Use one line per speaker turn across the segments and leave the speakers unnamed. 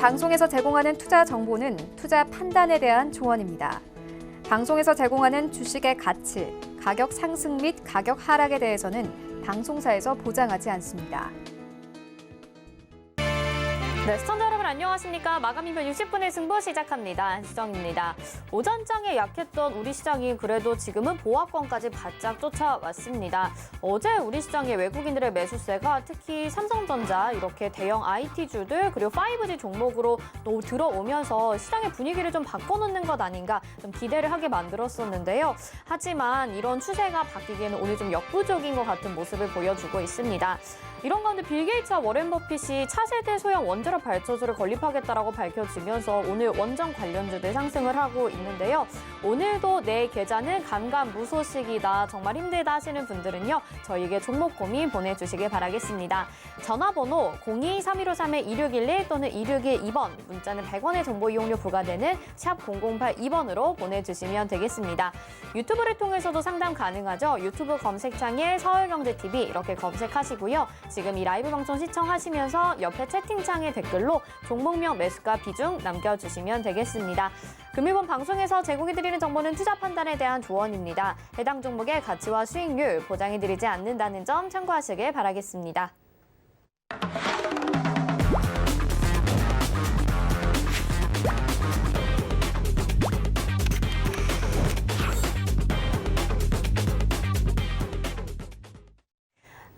방송에서 제공하는 투자 정보는 투자 판단에 대한 조언입니다. 방송에서 제공하는 주식의 가치, 가격 상승 및 가격 하락에 대해서는 방송사에서 보장하지 않습니다.
네, 시청자 여러분 안녕하십니까? 마감 이후 60분의 승부 시작합니다. 한시정입니다. 오전장에 약했던 우리 시장이 그래도 지금은 보합권까지 바짝 쫓아왔습니다. 어제 우리 시장의 외국인들의 매수세가 특히 삼성전자 이렇게 대형 IT주들 그리고 5G 종목으로 또 들어오면서 시장의 분위기를 좀 바꿔놓는 것 아닌가 좀 기대를 하게 만들었었는데요. 하지만 이런 추세가 바뀌기에는 오늘 좀 역부족인 것 같은 모습을 보여주고 있습니다. 이런 가운데 빌 게이츠와 워렌 버핏이 차세대 소형 원자력 발전소를 건립하겠다라고 밝혀지면서 오늘 원전 관련주들 상승을 하고 있는데요. 오늘도 내 계좌는 감감무소식이다. 정말 힘들다 하시는 분들은요. 저희에게 종목 고민 보내주시길 바라겠습니다. 전화번호 02-3153-2611 또는 2612번, 문자는 100원의 정보 이용료 부과되는 샵 0082번으로 보내주시면 되겠습니다. 유튜브를 통해서도 상담 가능하죠. 유튜브 검색창에 서울경제TV 이렇게 검색하시고요. 지금 이 라이브 방송 시청하시면서 옆에 채팅창에 댓글로 종목명 매수가 비중 남겨주시면 되겠습니다. 금일본 방송에서 제공해드리는 정보는 투자 판단에 대한 조언입니다. 해당 종목의 가치와 수익률 보장해드리지 않는다는 점 참고하시길 바라겠습니다.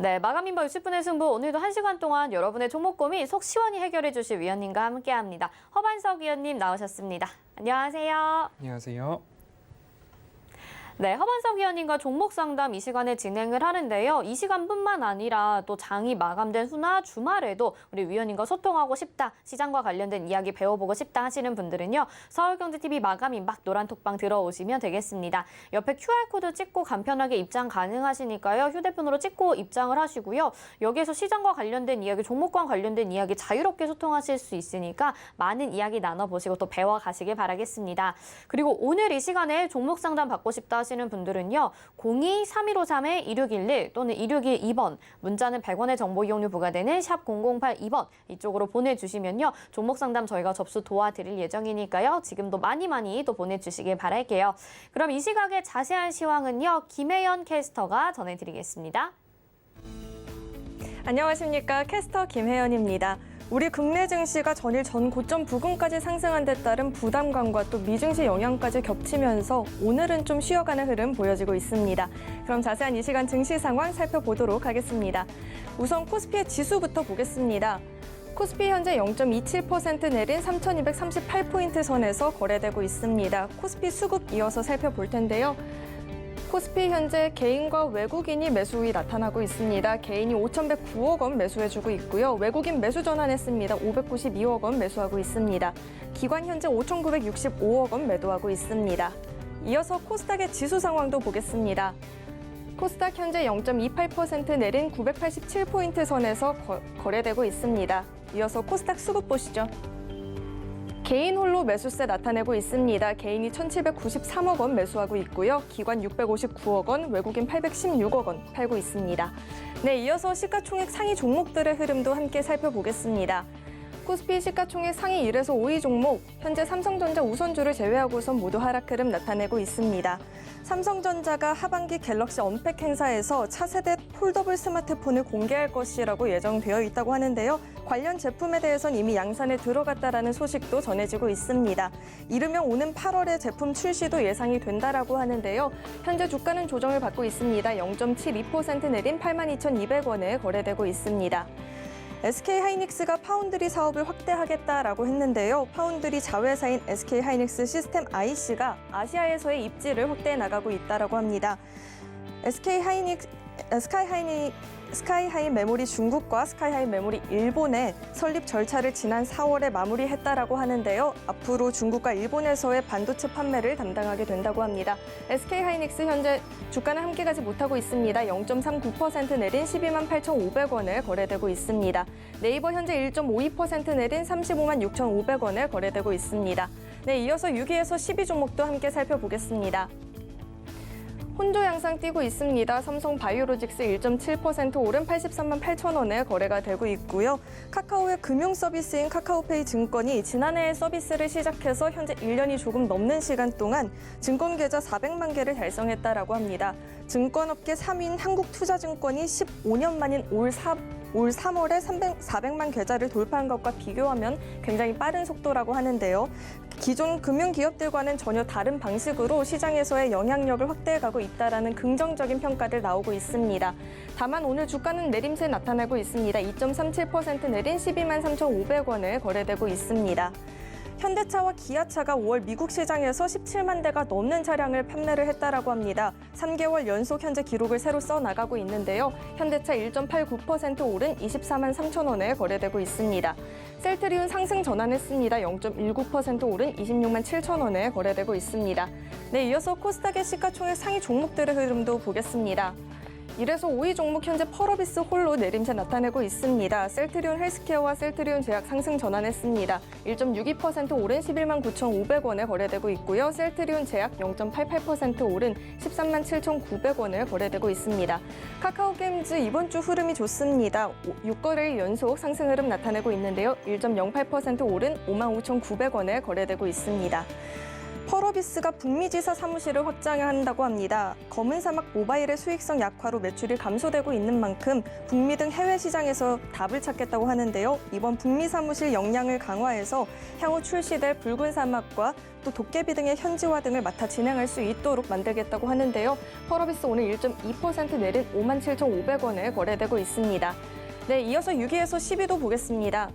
네, 마감 인바 60분의 승부 오늘도 1시간 동안 여러분의 종목 고민 속 시원히 해결해 주실 위원님과 함께합니다. 허반석 위원님 나오셨습니다. 안녕하세요.
안녕하세요.
네, 허반석 위원님과 종목 상담 이 시간에 진행을 하는데요. 이 시간뿐만 아니라 또 장이 마감된 후나 주말에도 우리 위원님과 소통하고 싶다, 시장과 관련된 이야기 배워보고 싶다 하시는 분들은요. 서울경제TV 마감 인박 노란톡방 들어오시면 되겠습니다. 옆에 QR코드 찍고 간편하게 입장 가능하시니까요. 휴대폰으로 찍고 입장을 하시고요. 여기에서 시장과 관련된 이야기, 종목과 관련된 이야기 자유롭게 소통하실 수 있으니까 많은 이야기 나눠보시고 또 배워가시길 바라겠습니다. 그리고 오늘 이 시간에 종목 상담 받고 싶다 하시는 분들은요. 02-3153-2611 또는 2612번, 문자는 100원의 정보 이용료 부과되는 샵 0082번 이쪽으로 보내주시면요. 종목 상담 저희가 접수 도와드릴 예정이니까요. 지금도 많이 또 보내주시길 바랄게요. 그럼 이 시각의 자세한 시황은요. 김혜연 캐스터가 전해드리겠습니다.
안녕하십니까. 캐스터 김혜연입니다. 우리 국내 증시가 전일 전 고점 부근까지 상승한 데 따른 부담감과 또 미증시 영향까지 겹치면서 오늘은 좀 쉬어가는 흐름 보여지고 있습니다. 그럼 자세한 이 시간 증시 상황 살펴보도록 하겠습니다. 우선 코스피의 지수부터 보겠습니다. 코스피 현재 0.27% 내린 3,238포인트 선에서 거래되고 있습니다. 코스피 수급 이어서 살펴볼 텐데요. 코스피 현재 개인과 외국인이 매수이 나타나고 있습니다. 개인이 5,109억 원 매수해주고 있고요. 외국인 매수 전환했습니다. 592억 원 매수하고 있습니다. 기관 현재 5,965억 원 매도하고 있습니다. 이어서 코스닥의 지수 상황도 보겠습니다. 코스닥 현재 0.28% 내린 987포인트 선에서 거래되고 있습니다. 이어서 코스닥 수급 보시죠. 개인 홀로 매수세 나타내고 있습니다. 개인이 1,793억 원 매수하고 있고요. 기관 659억 원, 외국인 816억 원 팔고 있습니다. 네, 이어서 시가총액 상위 종목들의 흐름도 함께 살펴보겠습니다. 코스피 시가총액 상위 1에서 5위 종목, 현재 삼성전자 우선주를 제외하고선 모두 하락 흐름 나타내고 있습니다. 삼성전자가 하반기 갤럭시 언팩 행사에서 차세대 폴더블 스마트폰을 공개할 것이라고 예정되어 있다고 하는데요. 관련 제품에 대해선 이미 양산에 들어갔다라는 소식도 전해지고 있습니다. 이르면 오는 8월에 제품 출시도 예상이 된다라고 하는데요. 현재 주가는 조정을 받고 있습니다. 0.72% 내린 82,200원에 거래되고 있습니다. SK하이닉스가 파운드리 사업을 확대하겠다라고 했는데요. 파운드리 자회사인 SK하이닉스 시스템 IC가 아시아에서의 입지를 확대해 나가고 있다라고 합니다. 스카이하이 메모리 중국과 스카이하이 메모리 일본의 설립 절차를 지난 4월에 마무리했다라고 하는데요. 앞으로 중국과 일본에서의 반도체 판매를 담당하게 된다고 합니다. SK하이닉스 현재 주가는 함께 가지 못하고 있습니다. 0.39% 내린 12만 8,500원에 거래되고 있습니다. 네이버 현재 1.52% 내린 35만 6,500원에 거래되고 있습니다. 네, 이어서 6위에서 10위 종목도 함께 살펴보겠습니다. 혼조 양상 띄고 있습니다. 삼성 바이오로직스 1.7% 오른 83만 8천 원에 거래가 되고 있고요. 카카오의 금융 서비스인 카카오페이 증권이 지난해에 서비스를 시작해서 현재 1년이 조금 넘는 시간 동안 증권 계좌 400만 개를 달성했다라고 합니다. 증권업계 3위인 한국투자증권이 15년 만인 올 3월에 400만 계좌를 돌파한 것과 비교하면 굉장히 빠른 속도라고 하는데요. 기존 금융기업들과는 전혀 다른 방식으로 시장에서의 영향력을 확대해가고 있다는 긍정적인 평가들 나오고 있습니다. 다만 오늘 주가는 내림세 나타나고 있습니다. 2.37% 내린 12만 3,500원에 거래되고 있습니다. 현대차와 기아차가 5월 미국 시장에서 17만 대가 넘는 차량을 판매를 했다라고 합니다. 3개월 연속 현재 기록을 새로 써나가고 있는데요. 현대차 1.89% 오른 24만 3천 원에 거래되고 있습니다. 셀트리온 상승 전환했습니다. 0.19% 오른 26만 7천 원에 거래되고 있습니다. 네, 이어서 코스닥의 시가총액 상위 종목들의 흐름도 보겠습니다. 1에서 5위 종목 현재 펄어비스 홀로 내림세 나타내고 있습니다. 셀트리온 헬스케어와 셀트리온 제약 상승 전환했습니다. 1.62% 오른 11만 9,500원에 거래되고 있고요. 셀트리온 제약 0.88% 오른 13만 7,900원에 거래되고 있습니다. 카카오게임즈 이번 주 흐름이 좋습니다. 6거래일 연속 상승 흐름 나타내고 있는데요. 1.08% 오른 5만 5,900원에 거래되고 있습니다. 펄어비스가 북미지사 사무실을 확장한다고 합니다. 검은 사막 모바일의 수익성 약화로 매출이 감소되고 있는 만큼 북미 등 해외 시장에서 답을 찾겠다고 하는데요. 이번 북미 사무실 역량을 강화해서 향후 출시될 붉은 사막과 또 도깨비 등의 현지화 등을 맡아 진행할 수 있도록 만들겠다고 하는데요. 펄어비스 오늘 1.2% 내린 5만 7,500원에 거래되고 있습니다. 네, 이어서 6위에서 10위도 보겠습니다.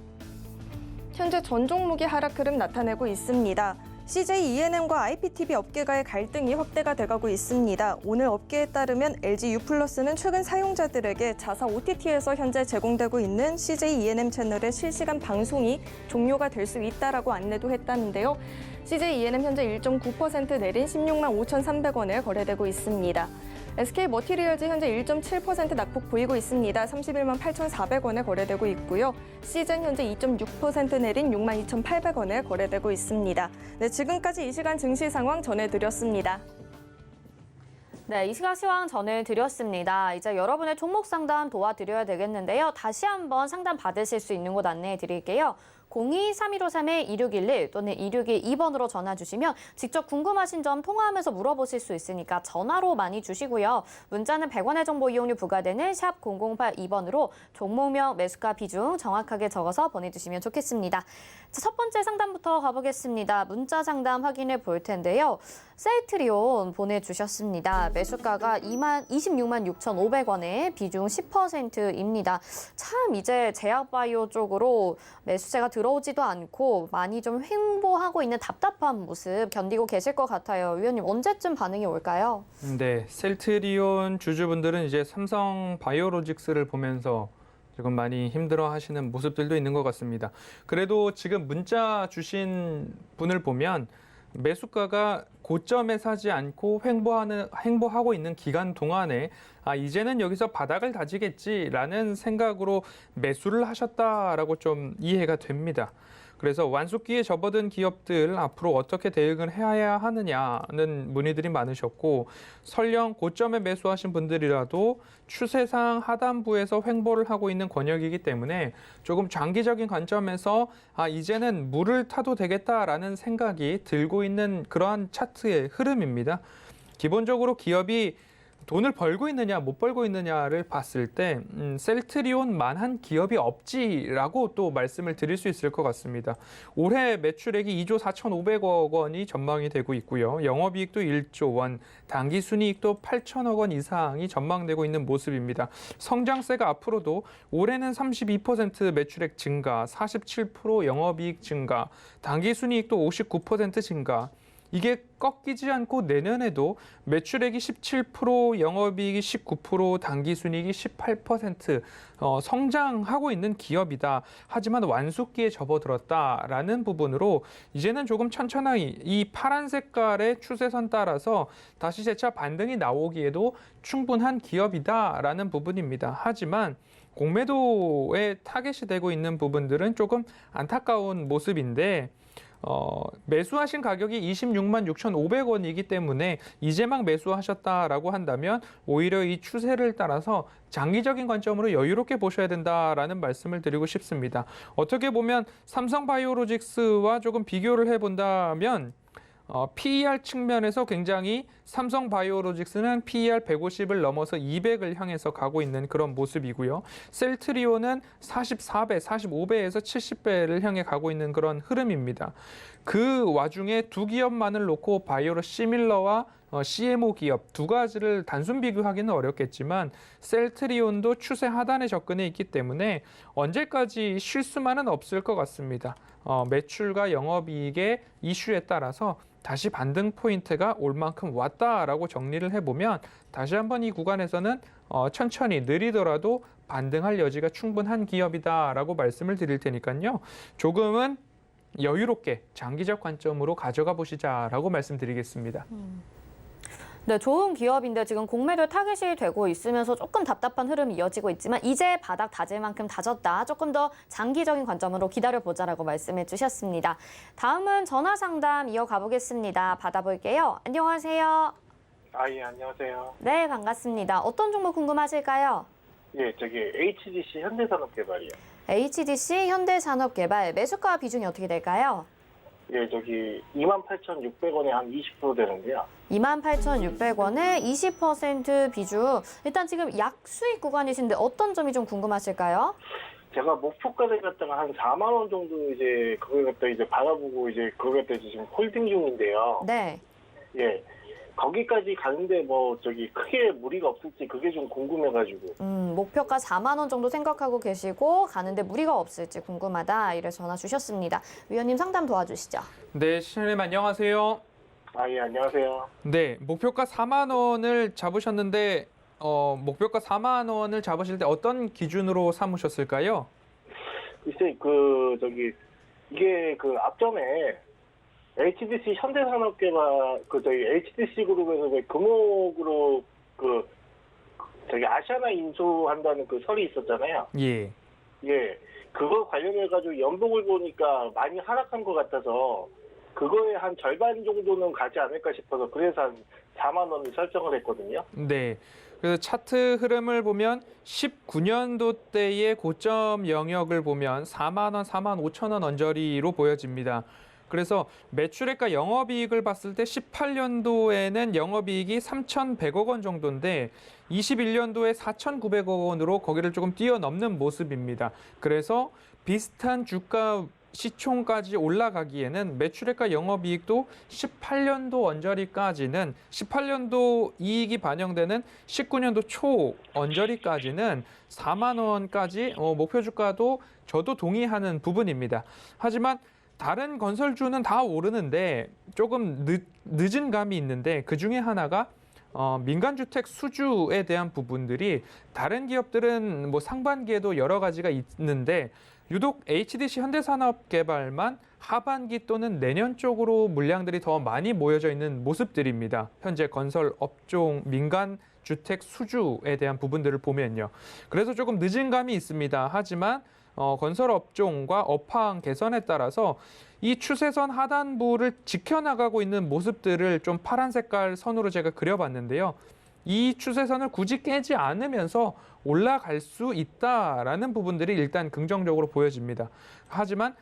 현재 전 종목이 하락 흐름 나타내고 있습니다. CJ ENM과 IPTV 업계가의 갈등이 확대가 돼가고 있습니다. 오늘 업계에 따르면 LG U+는 최근 사용자들에게 자사 OTT에서 현재 제공되고 있는 CJ ENM 채널의 실시간 방송이 종료가 될 수 있다라고 안내도 했다는데요. CJ ENM 현재 1.9% 내린 16만 5,300원에 거래되고 있습니다. SK 머티리얼즈 현재 1.7% 낙폭 보이고 있습니다. 31만 8,400원에 거래되고 있고요. 시즌 현재 2.6% 내린 6만 2,800원에 거래되고 있습니다. 네, 지금까지 이 시간 증시 상황 전해드렸습니다.
네, 이 시각 시황 전해드렸습니다. 이제 여러분의 종목 상담 도와드려야 되겠는데요. 다시 한번 상담 받으실 수 있는 곳 안내해 드릴게요. 02-3153-2611 또는 2612번으로 전화 주시면 직접 궁금하신 점 통화하면서 물어보실 수 있으니까 전화로 많이 주시고요. 문자는 100원의 정보 이용료 부과되는 샵 0082번으로 종목명, 매수가 비중 정확하게 적어서 보내주시면 좋겠습니다. 자, 첫 번째 상담부터 가보겠습니다. 문자 상담 확인해 볼 텐데요. 셀트리온 보내주셨습니다. 매수가가 26만 6,500원에 비중 10%입니다. 참 이제 제약바이오 쪽으로 매수세가 들어오지도 않고 많이 좀 횡보하고 있는 답답한 모습 견디고 계실 것 같아요. 위원님 언제쯤 반응이 올까요?
네, 셀트리온 주주분들은 이제 삼성 바이오로직스를 보면서 조금 많이 힘들어하시는 모습들도 있는 것 같습니다. 그래도 지금 문자 주신 분을 보면 매수가가 고점에 사지 않고 횡보하고 있는 기간 동안에 이제는 여기서 바닥을 다지겠지라는 생각으로 매수를 하셨다라고 좀 이해가 됩니다. 그래서 완숙기에 접어든 기업들 앞으로 어떻게 대응을 해야 하느냐는 문의들이 많으셨고 설령 고점에 매수하신 분들이라도 추세상 하단부에서 횡보를 하고 있는 권역이기 때문에 조금 장기적인 관점에서 이제는 물을 타도 되겠다라는 생각이 들고 있는 그러한 차트의 흐름입니다. 기본적으로 기업이 돈을 벌고 있느냐 못 벌고 있느냐를 봤을 때 셀트리온만한 기업이 없지라고 또 말씀을 드릴 수 있을 것 같습니다. 올해 매출액이 2조 4,500억 원이 전망이 되고 있고요. 영업이익도 1조 원, 당기순이익도 8천억 원 이상이 전망되고 있는 모습입니다. 성장세가 앞으로도 올해는 32% 매출액 증가, 47% 영업이익 증가, 당기순이익도 59% 증가. 이게 꺾이지 않고 내년에도 매출액이 17%, 영업이익이 19%, 당기순이익이 18% 성장하고 있는 기업이다. 하지만 완숙기에 접어들었다라는 부분으로 이제는 조금 천천히 이 파란 색깔의 추세선 따라서 다시 재차 반등이 나오기에도 충분한 기업이다라는 부분입니다. 하지만 공매도에 타겟이 되고 있는 부분들은 조금 안타까운 모습인데 매수하신 가격이 26만 6,500원이기 때문에 이제 막 매수하셨다라고 한다면 오히려 이 추세를 따라서 장기적인 관점으로 여유롭게 보셔야 된다라는 말씀을 드리고 싶습니다. 어떻게 보면 삼성바이오로직스와 조금 비교를 해본다면 PER 측면에서 굉장히 삼성바이오로직스는 PER 150을 넘어서 200을 향해서 가고 있는 그런 모습이고요. 셀트리온은 44배, 45배에서 70배를 향해 가고 있는 그런 흐름입니다. 그 와중에 두 기업만을 놓고 바이오로 시밀러와 CMO 기업 두 가지를 단순 비교하기는 어렵겠지만 셀트리온도 추세 하단에 접근해 있기 때문에 언제까지 쉴 수만은 없을 것 같습니다. 매출과 영업이익의 이슈에 따라서 다시 반등 포인트가 올 만큼 왔다라고 정리를 해보면 다시 한번 이 구간에서는 천천히 느리더라도 반등할 여지가 충분한 기업이다라고 말씀을 드릴 테니까요. 조금은 여유롭게 장기적 관점으로 가져가 보시자라고 말씀드리겠습니다.
네, 좋은 기업인데 지금 공매도 타깃이 되고 있으면서 조금 답답한 흐름이 이어지고 있지만 이제 바닥 다질 만큼 다졌다. 조금 더 장기적인 관점으로 기다려보자라고 말씀해 주셨습니다. 다음은 전화 상담 이어가 보겠습니다. 받아볼게요. 안녕하세요.
예, 안녕하세요.
네, 반갑습니다. 어떤 종목 궁금하실까요?
예, 저기 HDC 현대산업개발이요.
HDC 현대산업개발 매수가 비중이 어떻게 될까요?
예, 저기 28,600원에 한 20% 되는데요.
28,600원에 20% 비중. 일단 지금 약수익 구간이신데 어떤 점이 좀 궁금하실까요?
제가 목표가를 갖다가 한 4만 원 정도 이제 그걸 갖다 이제 바라보고 이제 그걸 갖다 지금 홀딩 중인데요.
네.
예. 거기까지 가는데 뭐 저기 크게 무리가 없을지 그게 좀 궁금해가지고.
목표가 4만 원 정도 생각하고 계시고 가는데 무리가 없을지 궁금하다. 이래 전화 주셨습니다. 위원님 상담 도와주시죠.
네, 시청자님 안녕하세요.
예, 안녕하세요.
네, 목표가 4만 원을 잡으셨는데 목표가 4만 원을 잡으실 때 어떤 기준으로 삼으셨을까요?
글쎄 이게 그 앞전에 HDC 현대산업개발 저희 HDC 그룹에서 금호그룹 아시아나 인수한다는 그 설이 있었잖아요.
예.
예, 그거 관련해가지고 연봉을 보니까 많이 하락한 것 같아서 그거에 한 절반 정도는 가지 않을까 싶어서 그래서 한 4만 원을 설정을 했거든요.
네. 그래서 차트 흐름을 보면 19년도 때의 고점 영역을 보면 4만 원, 4만 5천 원 언저리로 보여집니다. 그래서 매출액과 영업이익을 봤을 때 18년도에는 영업이익이 3,100억 원 정도인데 21년도에 4,900억 원으로 거기를 조금 뛰어넘는 모습입니다. 그래서 비슷한 주가 시총까지 올라가기에는 매출액과 영업이익도 18년도 언저리까지는 18년도 이익이 반영되는 19년도 초 언저리까지는 4만 원까지 목표 주가도 저도 동의하는 부분입니다. 하지만 다른 건설주는 다 오르는데 조금 늦은 감이 있는데 그중에 하나가 민간주택 수주에 대한 부분들이 다른 기업들은 뭐 상반기에도 여러 가지가 있는데 유독 HDC 현대산업개발만 하반기 또는 내년 쪽으로 물량들이 더 많이 모여져 있는 모습들입니다. 현재 건설 업종 민간 주택 수주에 대한 부분들을 보면요. 그래서 조금 늦은 감이 있습니다. 하지만 건설 업종과 업황 개선에 따라서 이 추세선 하단부를 지켜나가고 있는 모습들을 좀 파란 색깔 선으로 제가 그려봤는데요. 이 추세선을 굳이 깨지 않으면서 올라갈 수 있다라는 부분들이 일단 긍정적으로 보여집니다. 하지만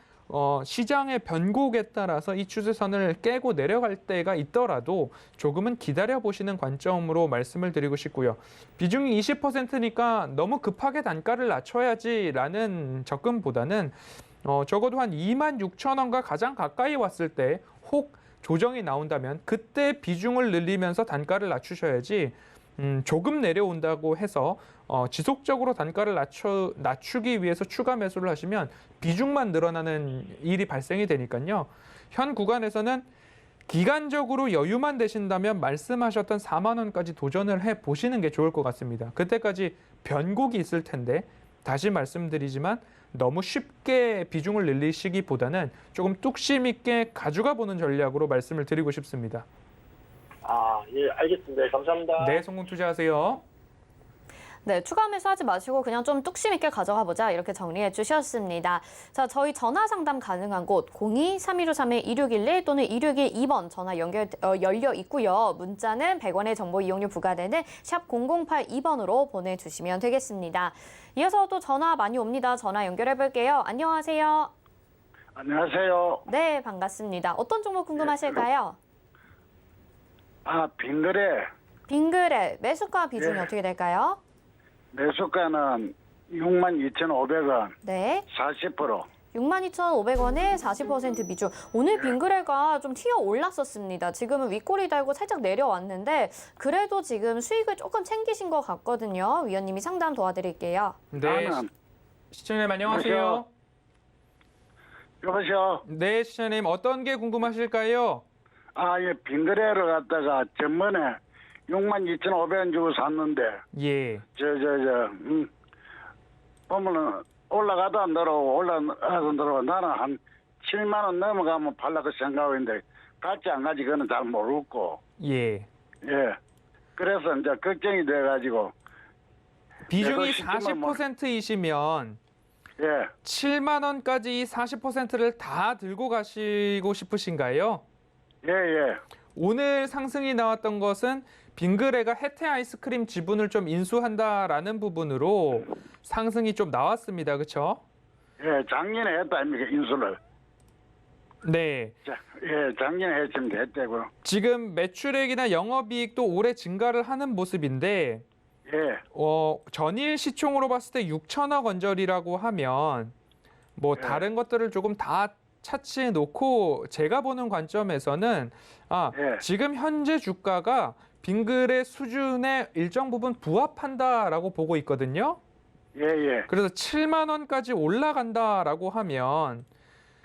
시장의 변곡에 따라서 이 추세선을 깨고 내려갈 때가 있더라도 조금은 기다려보시는 관점으로 말씀을 드리고 싶고요. 비중이 20%니까 너무 급하게 단가를 낮춰야지라는 접근보다는 적어도 한 26,000원과 가장 가까이 왔을 때 혹 조정이 나온다면 그때 비중을 늘리면서 단가를 낮추셔야지 조금 내려온다고 해서 지속적으로 단가를 낮추기 위해서 추가 매수를 하시면 비중만 늘어나는 일이 발생이 되니까요. 현 구간에서는 기간적으로 여유만 되신다면 말씀하셨던 4만 원까지 도전을 해보시는 게 좋을 것 같습니다. 그때까지 변곡이 있을 텐데 다시 말씀드리지만 너무 쉽게 비중을 늘리시기보다는 조금 뚝심 있게 가져가 보는 전략으로 말씀을 드리고 싶습니다.
예, 알겠습니다. 감사합니다.
네, 성공 투자하세요.
네, 추가 매수하지 마시고 그냥 좀 뚝심 있게 가져가 보자 이렇게 정리해 주셨습니다. 자, 저희 전화 상담 가능한 곳 02-3153-2611 또는 2612번 전화 열려 있고요. 문자는 100원의 정보 이용료 부과되는 샵 0082번으로 보내주시면 되겠습니다. 이어서 또 전화 많이 옵니다. 전화 연결해 볼게요. 안녕하세요.
안녕하세요.
네, 반갑습니다. 어떤 종목 궁금하실까요?
빙그레
빙그레 매수가 비중이
네.
어떻게 될까요?
매수가는 62,500원,
네.
40%.
62,500원에 40% 비중. 오늘 빙그레가 좀 튀어 올랐었습니다. 지금은 윗꼬리 달고 살짝 내려왔는데 그래도 지금 수익을 조금 챙기신 것 같거든요. 위원님이 상담 도와드릴게요.
네,
나는
시청자님 안녕하세요.
여보세요.
네, 시청자님 어떤 게 궁금하실까요?
예, 빙그레를 갖다가 전번에 62,500원 주고 샀는데,
예.
보면은 올라가다 안 들어오고 올라가서 들어오고 나는 한 7만 원 넘어가면 팔라고 생각하고 있는데 갈지 안 갈지 그거는 잘 모르고,
예.
예. 그래서 이제 걱정이 돼가지고,
비중이
내가 시키면 뭐-
40%이시면
예.
7만 원까지 40%를 다 들고 가시고 싶으신가요?
예.
오늘 상승이 나왔던 것은 빙그레가 혜태 아이스크림 지분을 좀 인수한다라는 부분으로 상승이 좀 나왔습니다. 그렇죠?
예, 작년에 했다 아닙니까, 인수를.
네.
작년에 했으면 됐다고요.
지금 매출액이나 영업이익도 올해 증가를 하는 모습인데
예,
전일 시총으로 봤을 때 6천억 원저리라고 하면 뭐
네.
다른 것들을 조금 다 차치해 놓고 제가 보는 관점에서는
예.
지금 현재 주가가 빙그레 수준의 일정 부분 부합한다라고 보고 있거든요.
예.
그래서 7만 원까지 올라간다라고 하면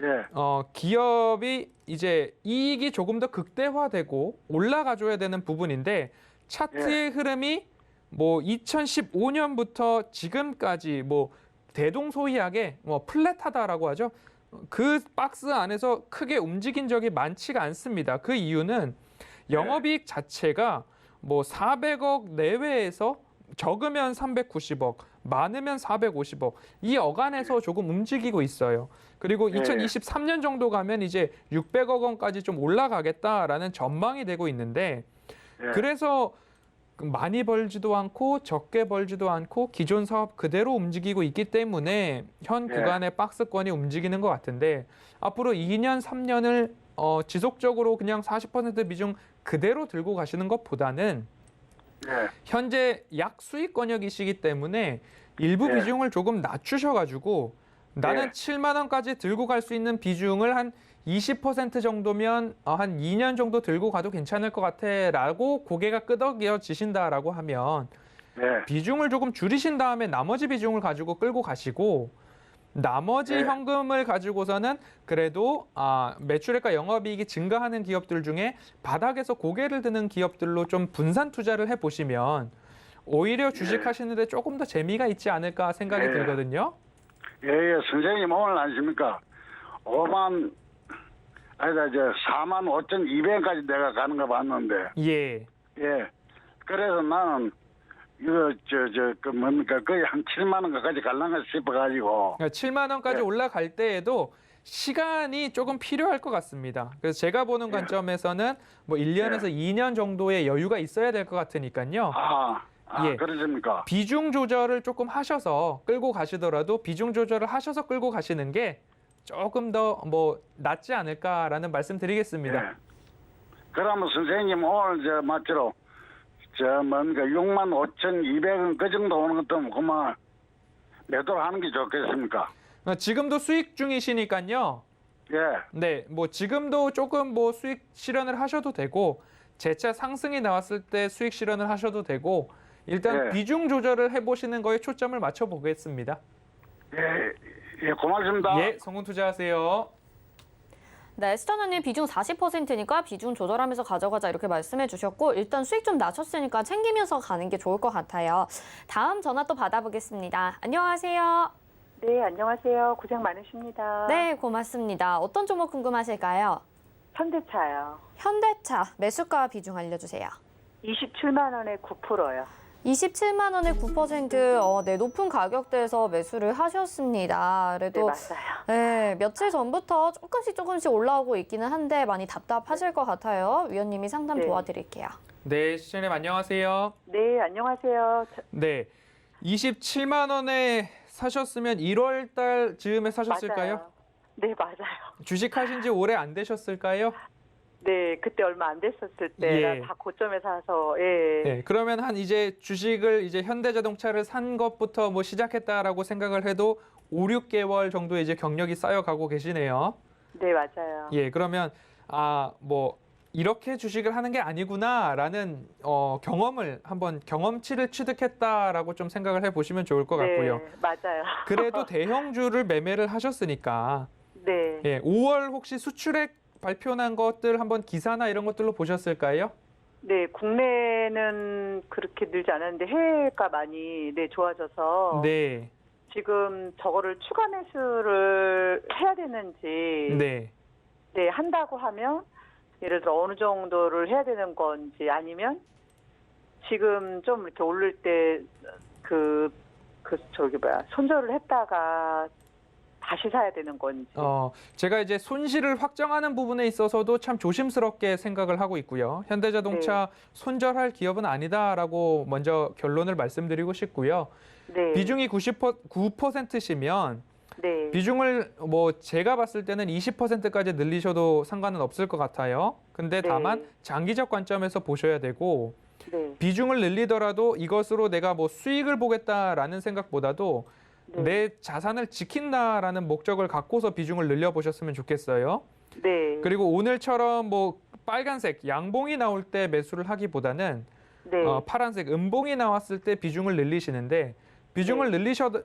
예.
기업이 이제 이익이 조금 더 극대화되고 올라가줘야 되는 부분인데 차트의 흐름이 뭐 2015년부터 지금까지 뭐 대동소이하게 뭐 플랫하다라고 하죠. 그 박스 안에서 크게 움직인 적이 많지가 않습니다. 그 이유는 영업이익 자체가 뭐 400억 내외에서 적으면 390억, 많으면 450억 이 어간에서 조금 움직이고 있어요. 그리고 2023년 정도 가면 이제 600억 원까지 좀 올라가겠다라는 전망이 되고 있는데 그래서 많이 벌지도 않고 적게 벌지도 않고 기존 사업 그대로 움직이고 있기 때문에 현 구간의 박스권이 움직이는 것 같은데 앞으로 2년, 3년을 지속적으로 그냥 40% 비중 그대로 들고 가시는 것보다는 현재 약 수익 권역이시기 때문에 일부 비중을 조금 낮추셔가지고 나는 7만 원까지 들고 갈 수 있는 비중을 한 20% 정도면 한 2년 정도 들고 가도 괜찮을 것 같아라고 고개가 끄덕여지신다라고 하면 비중을 조금 줄이신 다음에 나머지 비중을 가지고 끌고 가시고 나머지 현금을 가지고서는 그래도 매출액과 영업이익이 증가하는 기업들 중에 바닥에서 고개를 드는 기업들로 좀 분산 투자를 해보시면 오히려 주식하시는데 조금 더 재미가 있지 않을까 생각이 들거든요.
선생님 오늘 아십니까? 4만 5,200원까지 내가 가는 거 봤는데. 그래서 나는 이거 뭡니까 거의 한 7만 원까지 갈랑가 싶어가지고.
그러니까 7만 원까지 올라갈 때에도 시간이 조금 필요할 것 같습니다. 그래서 제가 보는 관점에서는 뭐 1년에서 2년 정도의 여유가 있어야 될 것 같으니까요.
그러십니까?
비중 조절을 조금 하셔서 끌고 가시더라도 비중 조절을 하셔서 끌고 가시는 게 조금 더 뭐 낫지 않을까라는 말씀 드리겠습니다.
그러면 선생님 오늘 맞죠? 뭔가 65,200원 그 정도 오는 것도 그만 매도를 하는 게 좋겠습니까?
지금도 수익 중이시니까요. 네, 뭐 지금도 조금 뭐 수익 실현을 하셔도 되고 재차 상승이 나왔을 때 수익 실현을 하셔도 되고 일단 비중 조절을 해보시는 거에 초점을 맞춰 보겠습니다.
고맙습니다.
성공 투자하세요.
네, 시청자님 비중 40%니까 비중 조절하면서 가져가자 이렇게 말씀해 주셨고 일단 수익 좀 낮췄으니까 챙기면서 가는 게 좋을 것 같아요. 다음 전화 또 받아보겠습니다. 안녕하세요.
네, 안녕하세요. 고생 많으십니다.
네, 고맙습니다. 어떤 종목 궁금하실까요?
현대차요.
현대차 매수가 비중 알려주세요.
27만 원에 9%요.
27만 원에 9%, 네, 높은 가격대에서 매수를 하셨습니다.
네,
그래도
맞아요.
네, 며칠 전부터 조금씩 올라오고 있기는 한데 많이 답답하실 것 같아요. 위원님이 상담
네.
도와드릴게요.
네, 시청자님 안녕하세요.
네, 안녕하세요.
네, 27만 원에 사셨으면 1월 달 즈음에 사셨을까요?
맞아요. 네, 맞아요.
주식하신 지 오래 안 되셨을까요?
네, 그때 얼마 안 됐었을 때라
예.
다 고점에 사서, 예.
네, 그러면 한 이제 주식을 이제 현대자동차를 산 것부터 뭐 시작했다라고 생각을 해도 5, 6개월 정도 이제 경력이 쌓여가고 계시네요.
네, 맞아요.
예, 그러면 뭐 이렇게 주식을 하는 게 아니구나라는 경험을 한번 경험치를 취득했다라고 좀 생각을 해보시면 좋을 것 같고요.
네, 맞아요.
그래도 대형주를 매매를 하셨으니까
네.
예, 5월 혹시 수출액 발표난 것들 한번 기사나 이런 것들로 보셨을까요?
네, 국내는 그렇게 늘지 않았는데 해외가 많이 좋아져서
네,
지금 저거를 추가 매수를 해야 되는지
네.
네, 한다고 하면 예를 들어 어느 정도를 해야 되는 건지 아니면 지금 좀 이렇게 오를 때 손절을 했다가 다시 사야 되는 건지.
제가 이제 손실을 확정하는 부분에 있어서도 참 조심스럽게 생각을 하고 있고요. 현대자동차 손절할 기업은 아니다라고 먼저 결론을 말씀드리고 싶고요.
네.
비중이 99%시면
네.
비중을 뭐 제가 봤을 때는 20%까지 늘리셔도 상관은 없을 것 같아요. 근데
네.
다만 장기적 관점에서 보셔야 되고
네.
비중을 늘리더라도 이것으로 내가 뭐 수익을 보겠다라는 생각보다도
네.
내 자산을 지킨다라는 목적을 갖고서 비중을 늘려보셨으면 좋겠어요.
네.
그리고 오늘처럼 뭐 빨간색 양봉이 나올 때 매수를 하기보다는
네.
파란색 음봉이 나왔을 때 비중을 늘리시는데 비중을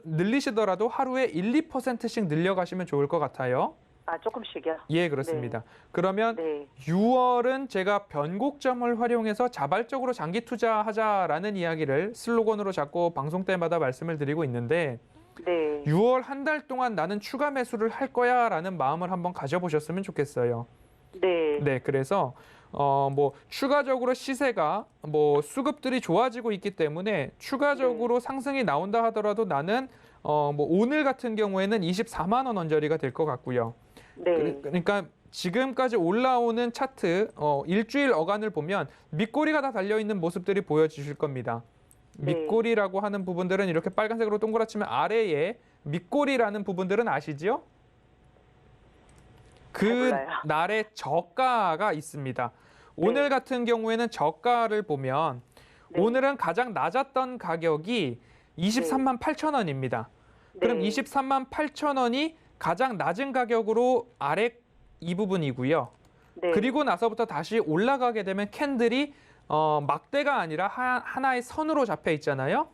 늘리시더라도 하루에 1, 2%씩 늘려가시면 좋을 것 같아요.
조금씩이요?
예, 그렇습니다. 그러면
네.
6월은 제가 변곡점을 활용해서 자발적으로 장기 투자하자라는 이야기를 슬로건으로 잡고 방송 때마다 말씀을 드리고 있는데
네.
6월 한 달 동안 나는 추가 매수를 할 거야라는 마음을 한번 가져보셨으면 좋겠어요.
네.
네, 그래서 뭐 추가적으로 시세가 뭐 수급들이 좋아지고 있기 때문에 추가적으로 상승이 나온다 하더라도 나는 뭐 오늘 같은 경우에는 24만 원 언저리가 될 것 같고요.
네.
그러니까 지금까지 올라오는 차트 일주일 어간을 보면 밑꼬리가 다 달려 있는 모습들이 보여주실 겁니다.
네.
밑꼬리라고 하는 부분들은 이렇게 빨간색으로 동그랗지만 아래에 밑꼬리라는 부분들은 아시지요? 그
몰라요.
날의 저가가 있습니다. 오늘 같은 경우에는 저가를 보면
네.
오늘은 가장 낮았던 가격이 23만 8천 원입니다. 그럼
네.
23만 8천 원이 가장 낮은 가격으로 아래 이 부분이고요.
네.
그리고 나서부터 다시 올라가게 되면 캔들이 막대가 아니라 하나의 선으로 잡혀 있잖아요.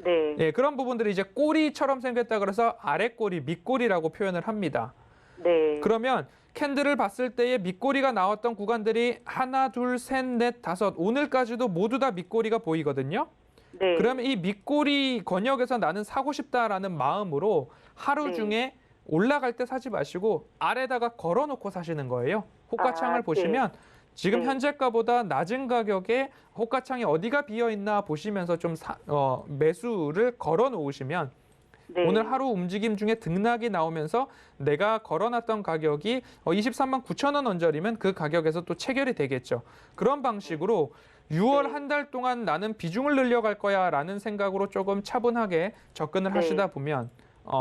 네.
예, 그런 부분들이 이제 꼬리처럼 생겼다 그래서 아래 꼬리, 밑꼬리라고 표현을 합니다.
네.
그러면 캔들을 봤을 때의 밑꼬리가 나왔던 구간들이 하나, 둘, 셋, 넷, 다섯, 오늘까지도 모두 다 밑꼬리가 보이거든요.
네.
그러면 이 밑꼬리 권역에서 나는 사고 싶다라는 마음으로 하루
네.
중에 올라갈 때 사지 마시고 아래다가 걸어놓고 사시는 거예요. 호가창을
네.
보시면 지금
네.
현재가보다 낮은 가격에 호가창이 어디가 비어 있나 보시면서 좀 매수를 걸어 놓으시면
네.
오늘 하루 움직임 중에 등락이 나오면서 내가 걸어놨던 가격이 23만 9천 원 언저리면 그 가격에서 또 체결이 되겠죠. 그런 방식으로 6월
네.
한 달 동안 나는 비중을 늘려갈 거야 라는 생각으로 조금 차분하게 접근을
네.
하시다 보면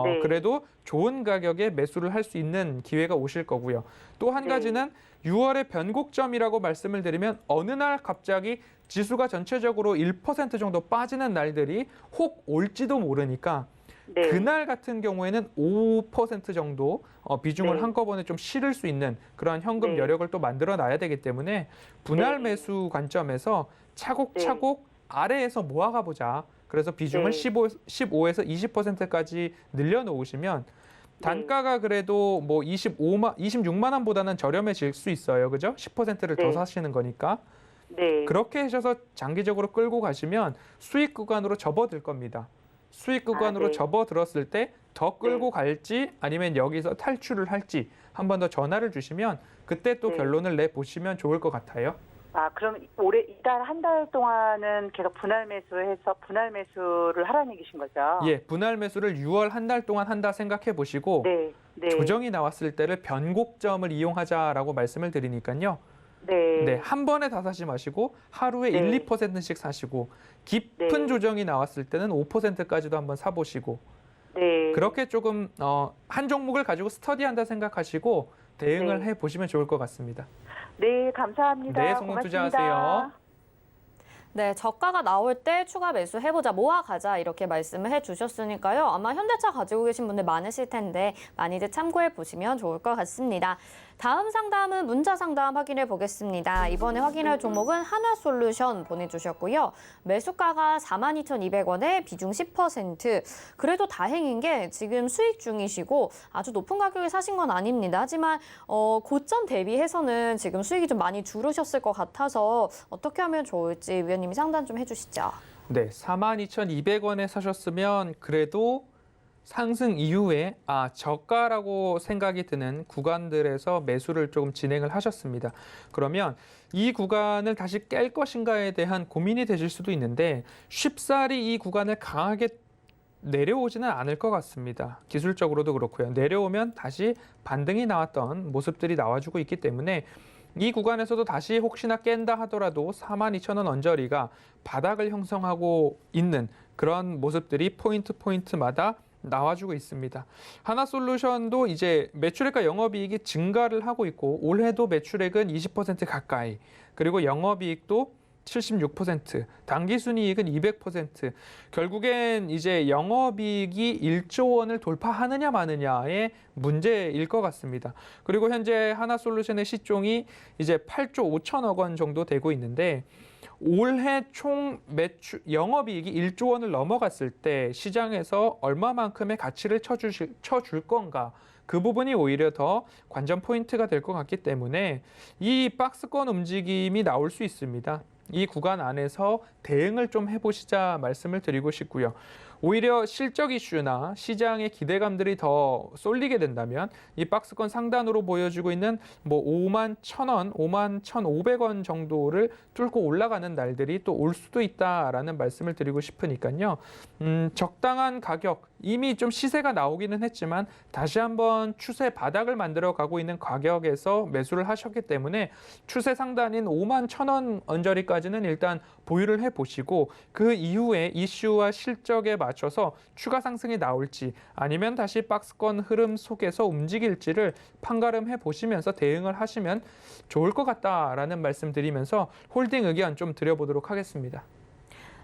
네.
그래도 좋은 가격에 매수를 할 수 있는 기회가 오실 거고요. 또 한
네.
가지는 6월의 변곡점이라고 말씀을 드리면 어느 날 갑자기 지수가 전체적으로 1% 정도 빠지는 날들이 혹 올지도 모르니까
네.
그날 같은 경우에는 5% 정도 비중을
네.
한꺼번에 좀 실을 수 있는 그런 현금
네.
여력을 또 만들어 놔야 되기 때문에 분할
네.
매수 관점에서 차곡차곡 아래에서 모아가 보자. 그래서 비중을
네.
15에서 20%까지 늘려놓으시면 단가가 그래도 뭐 26만 원보다는 저렴해질 수 있어요. 그죠? 10%를 더
네.
사시는 거니까.
네.
그렇게 하셔서 장기적으로 끌고 가시면 수익 구간으로 접어들 겁니다. 수익 구간으로
네.
접어들었을 때 더 끌고 갈지 아니면 여기서 탈출을 할지 한 번 더 전화를 주시면 그때 또
네.
결론을 내보시면 좋을 것 같아요.
그럼 올해 이달 한 달 동안은 계속 분할 매수를 하라는 얘기신 거죠?
예, 분할 매수를 6월 한 달 동안 한다 생각해 보시고
네, 네.
조정이 나왔을 때를 변곡점을 이용하자라고 말씀을 드리니까요.
네.
네, 한 번에 다 사지 마시고 하루에
네.
1, 2%씩 사시고 깊은
네.
조정이 나왔을 때는 5%까지도 한번 사보시고
네.
그렇게 조금 한 종목을 가지고 스터디한다 생각하시고 대응을
네.
해보시면 좋을 것 같습니다.
네, 감사합니다.
네, 송금
고맙습니다.
투자하세요.
네, 저가가 나올 때 추가 매수 해보자, 모아가자 이렇게 말씀을 해주셨으니까요. 아마 현대차 가지고 계신 분들 많으실 텐데 많이들 참고해 보시면 좋을 것 같습니다. 다음 상담은 문자 상담 확인해 보겠습니다. 이번에 확인할 종목은 한화솔루션 보내주셨고요. 매수가가 42,200원에 비중 10%. 그래도 다행인 게 지금 수익 중이시고 아주 높은 가격에 사신 건 아닙니다. 하지만 고점 대비해서는 지금 수익이 좀 많이 줄으셨을 것 같아서 어떻게 하면 좋을지 위원님이 상담 좀 해주시죠.
네, 42,200원에 사셨으면 그래도 상승 이후에 저가라고 생각이 드는 구간들에서 매수를 조금 진행을 하셨습니다. 그러면 이 구간을 다시 깰 것인가에 대한 고민이 되실 수도 있는데 쉽사리 이 구간을 강하게 내려오지는 않을 것 같습니다. 기술적으로도 그렇고요. 내려오면 다시 반등이 나왔던 모습들이 나와주고 있기 때문에 이 구간에서도 다시 혹시나 깬다 하더라도 42,000원 언저리가 바닥을 형성하고 있는 그런 모습들이 포인트마다 나와주고 있습니다. 하나솔루션도 이제 매출액과 영업이익이 증가를 하고 있고 올해도 매출액은 20% 가까이 그리고 영업이익도 76%, 당기순이익은 200%. 결국엔 이제 영업이익이 1조 원을 돌파하느냐 마느냐의 문제일 것 같습니다. 그리고 현재 하나솔루션의 시총이 이제 8조 5천억 원 정도 되고 있는데 올해 총 매출 영업이익이 1조 원을 넘어갔을 때 시장에서 얼마만큼의 가치를 쳐줄 건가? 그 부분이 오히려 더 관전 포인트가 될 것 같기 때문에 이 박스권 움직임이 나올 수 있습니다. 이 구간 안에서 대응을 좀 해보시자 말씀을 드리고 싶고요. 오히려 실적 이슈나 시장의 기대감들이 더 쏠리게 된다면 이 박스권 상단으로 보여지고 있는 51,000원, 51,500원 정도를 뚫고 올라가는 날들이 또 올 수도 있다라는 말씀을 드리고 싶으니까요. 적당한 가격, 이미 좀 시세가 나오기는 했지만 다시 한번 추세 바닥을 만들어 가고 있는 가격에서 매수를 하셨기 때문에 추세 상단인 51,000원 언저리까지는 일단 보유를 해보시고 그 이후에 이슈와 실적에 맞춰서 추가 상승이 나올지 아니면 다시 박스권 흐름 속에서 움직일지를 판가름해 보시면서 대응을 하시면 좋을 것 같다라는 말씀 드리면서 홀딩 의견 좀 드려보도록 하겠습니다.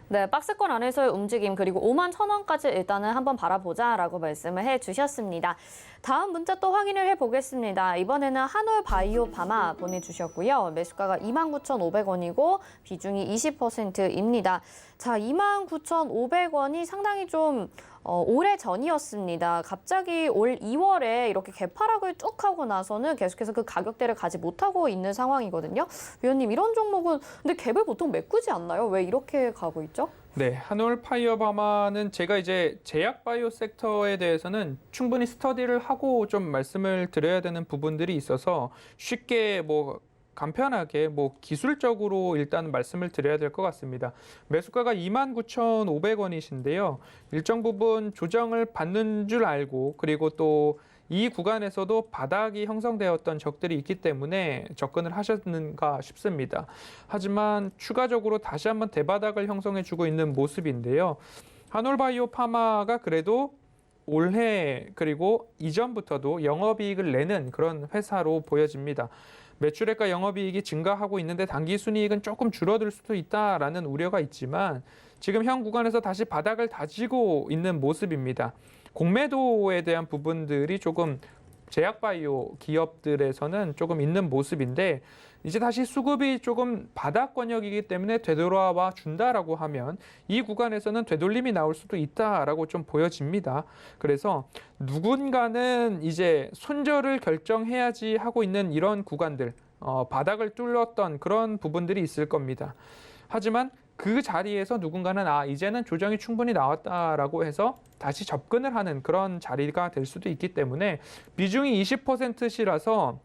네, 박스권 안에서의 움직임 그리고 51,000원까지 일단은 한번 바라보자라고 말씀을 해주셨습니다. 다음 문자 또 확인을 해보겠습니다. 이번에는 한올바이오 파마 보내주셨고요. 매수가가 29,500원이고 비중이 20%입니다. 자, 29,500원이 상당히 좀 오래 전이었습니다. 갑자기 올 2월에 이렇게 개파락을 뚝 하고 나서는 계속해서 그 가격대를 가지 못하고 있는 상황이거든요. 위원님, 이런 종목은 근데 갭을 보통 메꾸지 않나요? 왜 이렇게 가고 있죠?
네, 한올바이오파마는 제가 이제 제약바이오 섹터에 대해서는 충분히 스터디를 하고 좀 말씀을 드려야 되는 부분들이 있어서 쉽게 간편하게 기술적으로 일단 말씀을 드려야 될 것 같습니다. 매수가가 29,500원이신데요. 일정 부분 조정을 받는 줄 알고 그리고 또 이 구간에서도 바닥이 형성되었던 적들이 있기 때문에 접근을 하셨는가 싶습니다. 하지만 추가적으로 다시 한번 대바닥을 형성해주고 있는 모습인데요. 한올바이오 파마가 그래도 올해 그리고 이전부터도 영업이익을 내는 그런 회사로 보여집니다. 매출액과 영업이익이 증가하고 있는데 당기순이익은 조금 줄어들 수도 있다라는 우려가 있지만 지금 현 구간에서 다시 바닥을 다지고 있는 모습입니다. 공매도에 대한 부분들이 조금 제약바이오 기업들에서는 조금 있는 모습인데 이제 다시 수급이 조금 바닥권역이기 때문에 되돌아와 준다라고 하면 이 구간에서는 되돌림이 나올 수도 있다라고 좀 보여집니다. 그래서 누군가는 이제 손절을 결정해야지 하고 있는 이런 구간들, 바닥을 뚫렸던 그런 부분들이 있을 겁니다. 하지만 그 자리에서 누군가는 이제는 조정이 충분히 나왔다라고 해서 다시 접근을 하는 그런 자리가 될 수도 있기 때문에 비중이 20%시라서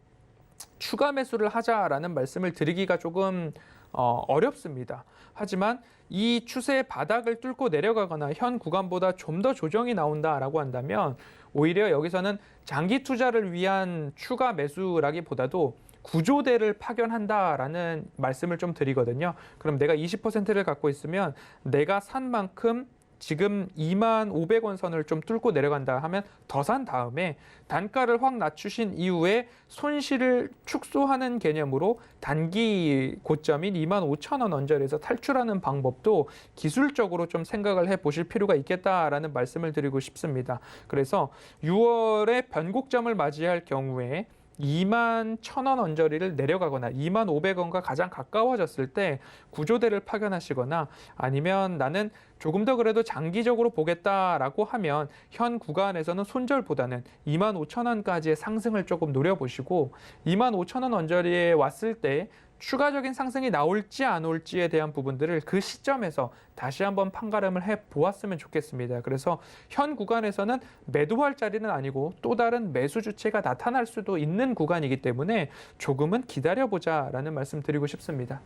추가 매수를 하자라는 말씀을 드리기가 조금 어렵습니다. 하지만 이 추세의 바닥을 뚫고 내려가거나 현 구간보다 좀 더 조정이 나온다라고 한다면 오히려 여기서는 장기 투자를 위한 추가 매수라기보다도 구조대를 파견한다라는 말씀을 좀 드리거든요. 그럼 내가 20%를 갖고 있으면 내가 산 만큼 지금 25,500원 선을 좀 뚫고 내려간다 하면 더 산 다음에 단가를 확 낮추신 이후에 손실을 축소하는 개념으로 단기 고점인 25,000원 언저리에서 탈출하는 방법도 기술적으로 좀 생각을 해보실 필요가 있겠다라는 말씀을 드리고 싶습니다. 그래서 6월에 변곡점을 맞이할 경우에 21,000원 언저리를 내려가거나 25,500원과 가장 가까워졌을 때 구조대를 파견하시거나 아니면 나는 조금 더 그래도 장기적으로 보겠다라고 하면 현 구간에서는 손절보다는 25,000원까지의 상승을 조금 노려보시고 25,000원 언저리에 왔을 때 추가적인 상승이 나올지 안 올지에 대한 부분들을 그 시점에서 다시 한번 판가름을 해보았으면 좋겠습니다. 그래서 현 구간에서는 매도할 자리는 아니고 또 다른 매수 주체가 나타날 수도 있는 구간이기 때문에 조금은 기다려보자라는 말씀 드리고 싶습니다.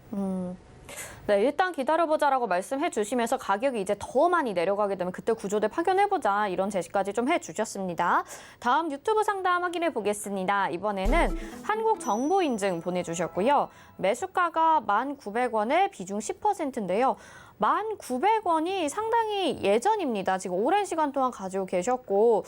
네, 일단 기다려보자라고 말씀해 주시면서 가격이 이제 더 많이 내려가게 되면 그때 구조대 파견해보자 이런 제시까지 좀 해주셨습니다. 다음 유튜브 상담 확인해 보겠습니다. 이번에는 한국정보인증 보내주셨고요. 매수가가 1,900원에 비중 10%인데요. 1,900원이 상당히 예전입니다. 지금 오랜 시간 동안 가지고 계셨고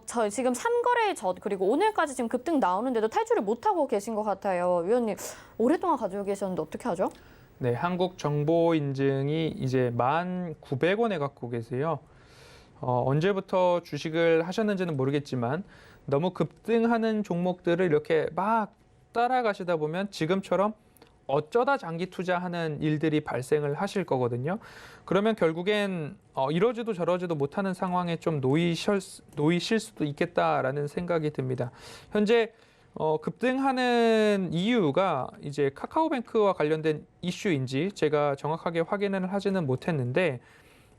저 지금 3거래 전 그리고 오늘까지 지금 급등 나오는데도 탈출을 못하고 계신 것 같아요. 위원님, 오랫동안 가지고 계셨는데 어떻게 하죠?
네, 한국정보인증이 이제 1,900원에 갖고 계세요. 언제부터 주식을 하셨는지는 모르겠지만 너무 급등하는 종목들을 이렇게 막 따라가시다 보면 지금처럼 어쩌다 장기 투자하는 일들이 발생을 하실 거거든요. 그러면 결국엔 이러지도 저러지도 못하는 상황에 좀 놓이실 수도 있겠다라는 생각이 듭니다. 현재 급등하는 이유가 이제 카카오뱅크와 관련된 이슈인지 제가 정확하게 확인을 하지는 못했는데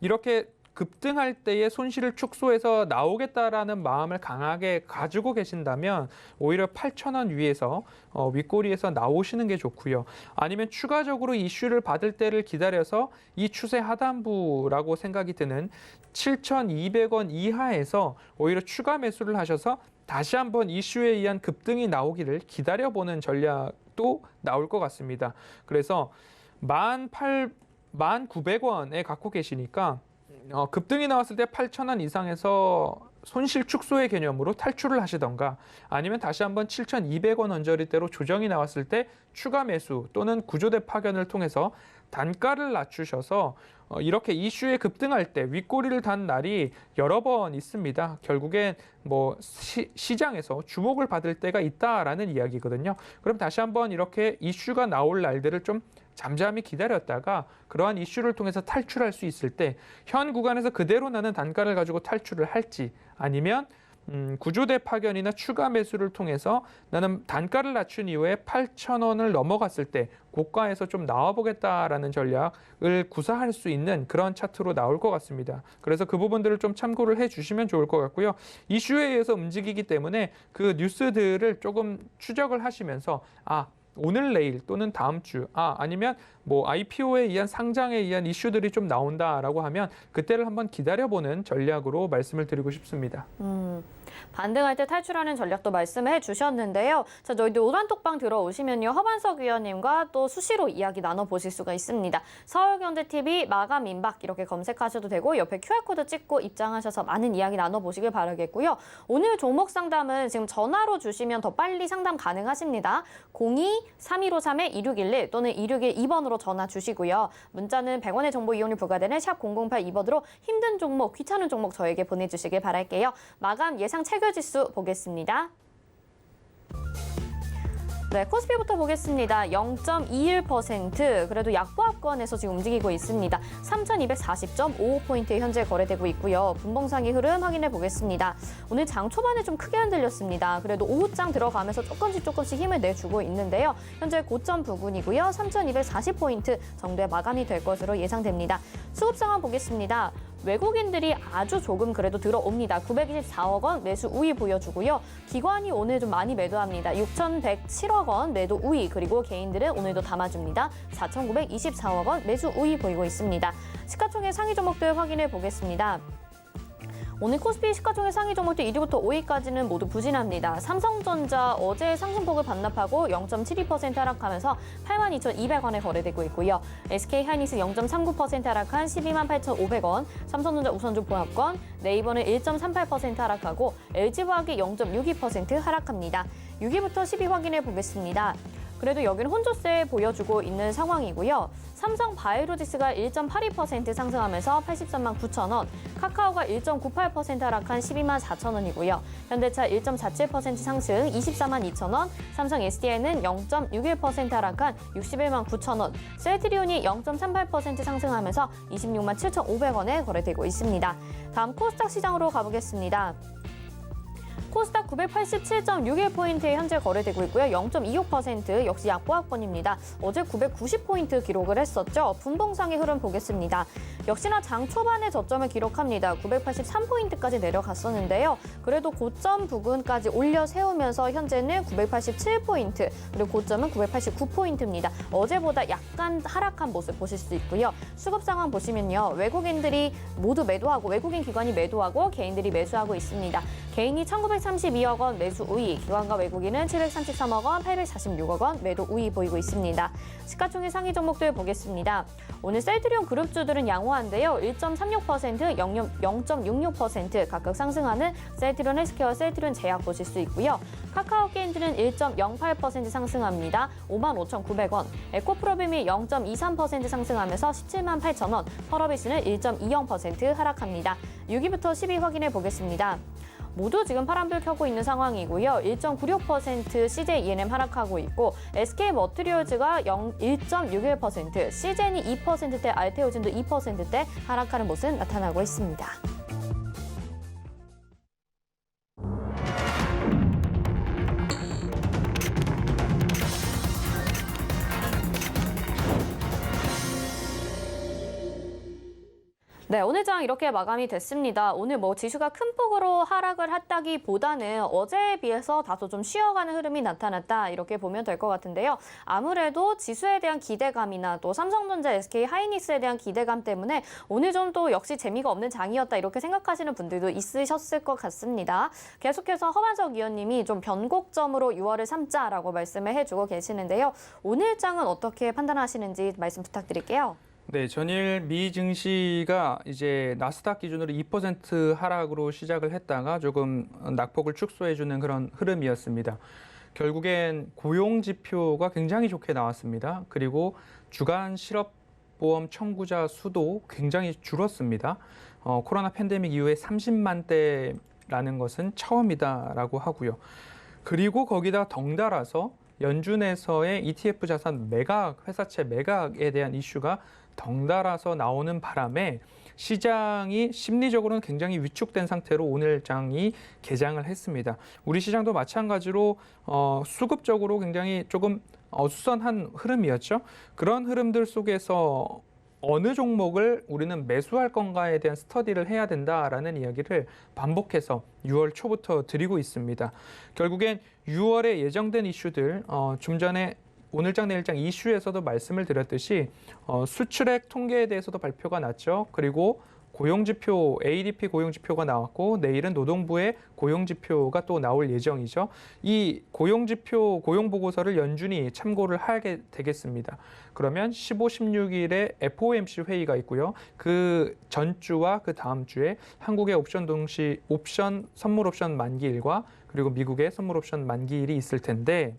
이렇게 급등할 때의 손실을 축소해서 나오겠다라는 마음을 강하게 가지고 계신다면 오히려 8,000원 위에서 윗꼬리에서 나오시는 게 좋고요. 아니면 추가적으로 이슈를 받을 때를 기다려서 이 추세 하단부라고 생각이 드는 7,200원 이하에서 오히려 추가 매수를 하셔서 다시 한번 이슈에 의한 급등이 나오기를 기다려보는 전략도 나올 것 같습니다. 그래서 1,900원에 갖고 계시니까 급등이 나왔을 때 8,000원 이상에서 손실 축소의 개념으로 탈출을 하시던가 아니면 다시 한번 7,200원 언저리대로 조정이 나왔을 때 추가 매수 또는 구조대 파견을 통해서 단가를 낮추셔서 이렇게 이슈에 급등할 때 윗꼬리를 단 날이 여러 번 있습니다. 결국엔 뭐 시장에서 주목을 받을 때가 있다라는 이야기거든요. 그럼 다시 한번 이렇게 이슈가 나올 날들을 좀 잠잠히 기다렸다가 그러한 이슈를 통해서 탈출할 수 있을 때 현 구간에서 그대로 나는 단가를 가지고 탈출을 할지 아니면 구조대 파견이나 추가 매수를 통해서 나는 단가를 낮춘 이후에 8,000원을 넘어갔을 때 고가에서 좀 나와보겠다라는 전략을 구사할 수 있는 그런 차트로 나올 것 같습니다. 그래서 그 부분들을 좀 참고를 해주시면 좋을 것 같고요. 이슈에 의해서 움직이기 때문에 그 뉴스들을 조금 추적을 하시면서 오늘 내일 또는 다음 주 아니면 뭐 IPO에 의한 상장에 의한 이슈들이 좀 나온다라고 하면 그때를 한번 기다려보는 전략으로 말씀을 드리고 싶습니다.
반등할 때 탈출하는 전략도 말씀해 주셨는데요. 자, 저희들 오단톡방 들어오시면요. 허반석 위원님과 또 수시로 이야기 나눠보실 수가 있습니다. 서울경제TV 마감 임박 이렇게 검색하셔도 되고 옆에 QR코드 찍고 입장하셔서 많은 이야기 나눠보시길 바라겠고요. 오늘 종목 상담은 지금 전화로 주시면 더 빨리 상담 가능하십니다. 02-3153-2611 또는 2612번으로 전화 주시고요. 문자는 100원의 정보 이용료 부과되는 샵 0082번으로 힘든 종목, 귀찮은 종목 저에게 보내주시길 바랄게요. 마감 예상 체결지수 보겠습니다. 네, 코스피부터 보겠습니다. 0.21% 그래도 약보합권에서 지금 움직이고 있습니다. 3,240.55포인트 현재 거래되고 있고요. 분봉상의 흐름 확인해 보겠습니다. 오늘 장 초반에 좀 크게 흔들렸습니다. 그래도 오후장 들어가면서 조금씩 힘을 내주고 있는데요. 현재 고점 부근이고요. 3,240포인트 정도의 마감이 될 것으로 예상됩니다. 수급 상황 보겠습니다. 외국인들이 아주 조금 그래도 들어옵니다. 924억 원 매수 우위 보여주고요. 기관이 오늘 좀 많이 매도합니다. 6,107억 원 매도 우위, 그리고 개인들은 오늘도 담아줍니다. 4,924억 원 매수 우위 보이고 있습니다. 시가총액 상위 종목들 확인해 보겠습니다. 오늘 코스피 시가총액 상위 종목들 1위부터 5위까지는 모두 부진합니다. 삼성전자 어제 상승폭을 반납하고 0.72% 하락하면서 82,200원에 거래되고 있고요. SK하이닉스 0.39% 하락한 128,500원, 삼성전자 우선주 보합권, 네이버는 1.38% 하락하고 LG화학이 0.62% 하락합니다. 6위부터 10위 확인해 보겠습니다. 그래도 여기는 혼조세 보여주고 있는 상황이고요. 삼성 바이오로직스가 1.82% 상승하면서 83만 9천 원, 카카오가 1.98% 하락한 12만 4천 원이고요. 현대차 1.47% 상승 24만 2천 원, 삼성 SDI는 0.61% 하락한 61만 9천 원, 셀트리온이 0.38% 상승하면서 26만 7,500원에 거래되고 있습니다. 다음 코스닥 시장으로 가보겠습니다. 코스닥 987.61포인트에 현재 거래되고 있고요. 0.26% 역시 약보합권입니다. 어제 990포인트 기록을 했었죠. 분봉상의 흐름 보겠습니다. 역시나 장 초반에 저점을 기록합니다. 983포인트까지 내려갔었는데요. 그래도 고점 부근까지 올려 세우면서 현재는 987포인트, 그리고 고점은 989포인트입니다. 어제보다 약간 하락한 모습 보실 수 있고요. 수급 상황 보시면요. 외국인들이 모두 매도하고, 외국인 기관이 매도하고 개인들이 매수하고 있습니다. 개인이 1,932억 원 매수 우위, 기관과 외국인은 733억 원, 846억 원 매도 우위 보이고 있습니다. 시가총액 상위 종목들 보겠습니다. 오늘 셀트리온 그룹주들은 양호한데요. 1.36%, 0.66% 각각 상승하는 셀트리온 헬스케어, 셀트리온 제약 보실 수 있고요. 카카오 게임즈는 1.08% 상승합니다. 55,900원. 에코프로빔이 0.23% 상승하면서 17만 8천원. 펄어비스는 1.20% 하락합니다. 6위부터 10위 확인해 보겠습니다. 모두 지금 파란불 켜고 있는 상황이고요. 1.96% CJ E&M 하락하고 있고, SK 머티리얼즈가 1.61%, CJN이 2%대, 알테오진도 2%대 하락하는 모습 나타나고 있습니다. 네, 오늘 장 이렇게 마감이 됐습니다. 오늘 지수가 큰 폭으로 하락을 했다기보다는 어제에 비해서 다소 좀 쉬어가는 흐름이 나타났다, 이렇게 보면 될 것 같은데요. 아무래도 지수에 대한 기대감이나 또 삼성전자, SK하이닉스에 대한 기대감 때문에 오늘 좀 또 역시 재미가 없는 장이었다, 이렇게 생각하시는 분들도 있으셨을 것 같습니다. 계속해서 허만석 위원님이 좀 변곡점으로 6월을 삼자라고 말씀을 해주고 계시는데요. 오늘 장은 어떻게 판단하시는지 말씀 부탁드릴게요.
네, 전일 미 증시가 이제 나스닥 기준으로 2% 하락으로 시작을 했다가 조금 낙폭을 축소해주는 그런 흐름이었습니다. 결국엔 고용 지표가 굉장히 좋게 나왔습니다. 그리고 주간 실업보험 청구자 수도 굉장히 줄었습니다. 코로나 팬데믹 이후에 30만 대라는 것은 처음이다라고 하고요. 그리고 거기다 덩달아서 연준에서의 ETF 자산 매각, 회사채 매각에 대한 이슈가 덩달아서 나오는 바람에 시장이 심리적으로는 굉장히 위축된 상태로 오늘 장이 개장을 했습니다. 우리 시장도 마찬가지로 수급적으로 굉장히 조금 어수선한 흐름이었죠. 그런 흐름들 속에서 어느 종목을 우리는 매수할 건가에 대한 스터디를 해야 된다라는 이야기를 반복해서 6월 초부터 드리고 있습니다. 결국엔 6월에 예정된 이슈들, 좀 전에 오늘장 내일장 이슈에서도 말씀을 드렸듯이 수출액 통계에 대해서도 발표가 났죠. 그리고 고용지표, ADP 고용지표가 나왔고 내일은 노동부의 고용지표가 또 나올 예정이죠. 이 고용지표, 고용보고서를 연준이 참고를 하게 되겠습니다. 그러면 15, 16일에 FOMC 회의가 있고요. 그 전주와 그 다음 주에 한국의 선물 옵션 만기일과 그리고 미국의 선물 옵션 만기일이 있을 텐데,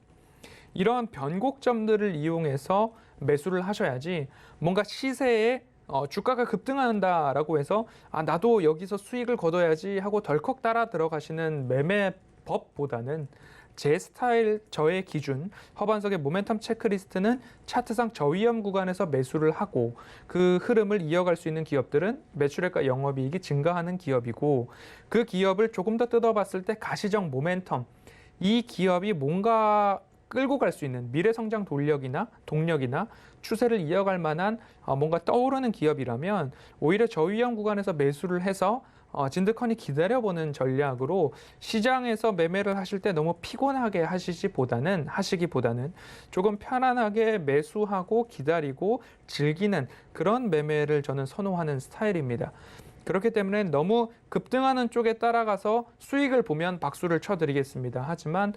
이런 변곡점들을 이용해서 매수를 하셔야지, 뭔가 시세에 주가가 급등한다라고 해서 나도 여기서 수익을 거둬야지 하고 덜컥 따라 들어가시는 매매법보다는 제 스타일, 저의 기준, 허반석의 모멘텀 체크리스트는 차트상 저위험 구간에서 매수를 하고 그 흐름을 이어갈 수 있는 기업들은 매출액과 영업이익이 증가하는 기업이고, 그 기업을 조금 더 뜯어봤을 때 가시적 모멘텀, 이 기업이 뭔가 끌고 갈 수 있는 미래 성장 동력이나 추세를 이어갈 만한 뭔가 떠오르는 기업이라면 오히려 저위험 구간에서 매수를 해서 진득하니 기다려보는 전략으로 시장에서 매매를 하실 때 너무 피곤하게 하시기보다는 조금 편안하게 매수하고 기다리고 즐기는 그런 매매를 저는 선호하는 스타일입니다. 그렇기 때문에 너무 급등하는 쪽에 따라가서 수익을 보면 박수를 쳐드리겠습니다. 하지만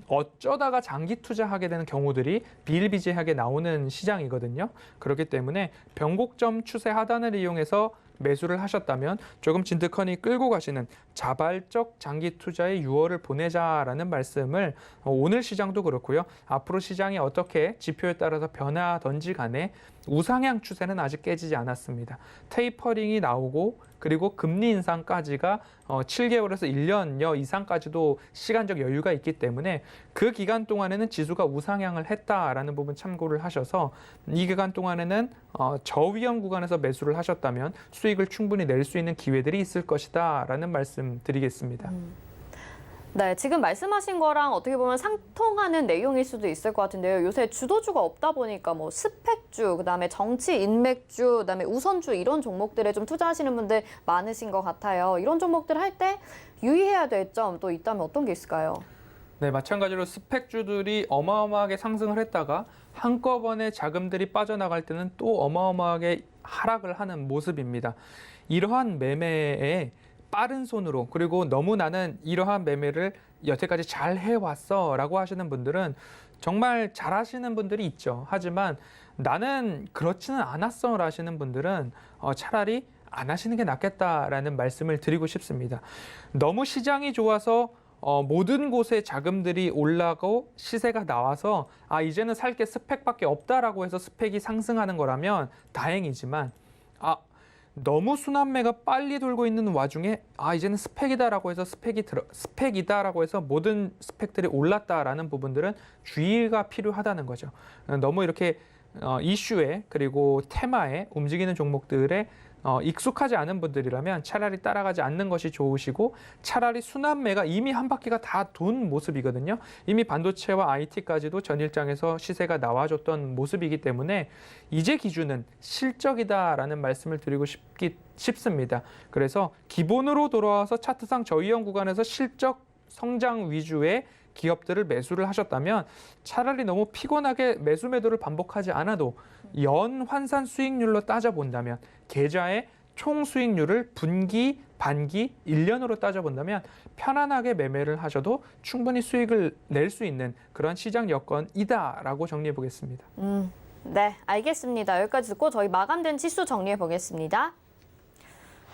어쩌다가 장기 투자하게 되는 경우들이 비일비재하게 나오는 시장이거든요. 그렇기 때문에 변곡점 추세 하단을 이용해서 매수를 하셨다면 조금 진득하니 끌고 가시는 자발적 장기 투자의 6월을 보내자라는 말씀을 오늘 시장도 그렇고요. 앞으로 시장이 어떻게 지표에 따라서 변하던지 간에 우상향 추세는 아직 깨지지 않았습니다. 테이퍼링이 나오고 그리고 금리 인상까지가 7개월에서 1년여 이상까지도 시간적 여유가 있기 때문에 그 기간 동안에는 지수가 우상향을 했다라는 부분 참고를 하셔서 이 기간 동안에는 저위험 구간에서 매수를 하셨다면 수익을 충분히 낼 수 있는 기회들이 있을 것이다라는 말씀 드리겠습니다.
네, 지금 말씀하신 거랑 어떻게 보면 상통하는 내용일 수도 있을 것 같은데요. 요새 주도주가 없다 보니까 뭐 스펙주, 그다음에 정치 인맥주, 그다음에 우선주 이런 종목들에 좀 투자하시는 분들 많으신 것 같아요. 이런 종목들 할 때 유의해야 될 점 또 있다면 어떤 게 있을까요?
네, 마찬가지로 스펙주들이 어마어마하게 상승을 했다가 한꺼번에 자금들이 빠져나갈 때는 또 어마어마하게 하락을 하는 모습입니다. 이러한 매매에 빠른 손으로 그리고 너무 나는 이러한 매매를 여태까지 잘 해왔어 라고 하시는 분들은 정말 잘 하시는 분들이 있죠. 하지만 나는 그렇지는 않았어 라시는 분들은 차라리 안 하시는 게 낫겠다라는 말씀을 드리고 싶습니다. 너무 시장이 좋아서 모든 곳에 자금들이 올라가고 시세가 나와서 이제는 살 게 스펙밖에 없다라고 해서 스펙이 상승하는 거라면 다행이지만 너무 순환매가 빨리 돌고 있는 와중에 이제는 스펙이다라고 해서 스펙이다라고 해서 모든 스펙들이 올랐다라는 부분들은 주의가 필요하다는 거죠. 너무 이렇게 이슈에 그리고 테마에 움직이는 종목들에 익숙하지 않은 분들이라면 차라리 따라가지 않는 것이 좋으시고 차라리 순환매가 이미 한 바퀴가 다 돈 모습이거든요. 이미 반도체와 IT까지도 전일장에서 시세가 나와줬던 모습이기 때문에 이제 기준은 실적이다라는 말씀을 드리고 싶습니다. 그래서 기본으로 돌아와서 차트상 저위험 구간에서 실적 성장 위주의 기업들을 매수를 하셨다면 차라리 너무 피곤하게 매수 매도를 반복하지 않아도 연 환산 수익률로 따져본다면 계좌의 총 수익률을 분기, 반기, 1년으로 따져본다면 편안하게 매매를 하셔도 충분히 수익을 낼 수 있는 그런 시장 여건이다라고 정리해 보겠습니다.
네, 알겠습니다. 여기까지 듣고 저희 마감된 지수 정리해 보겠습니다.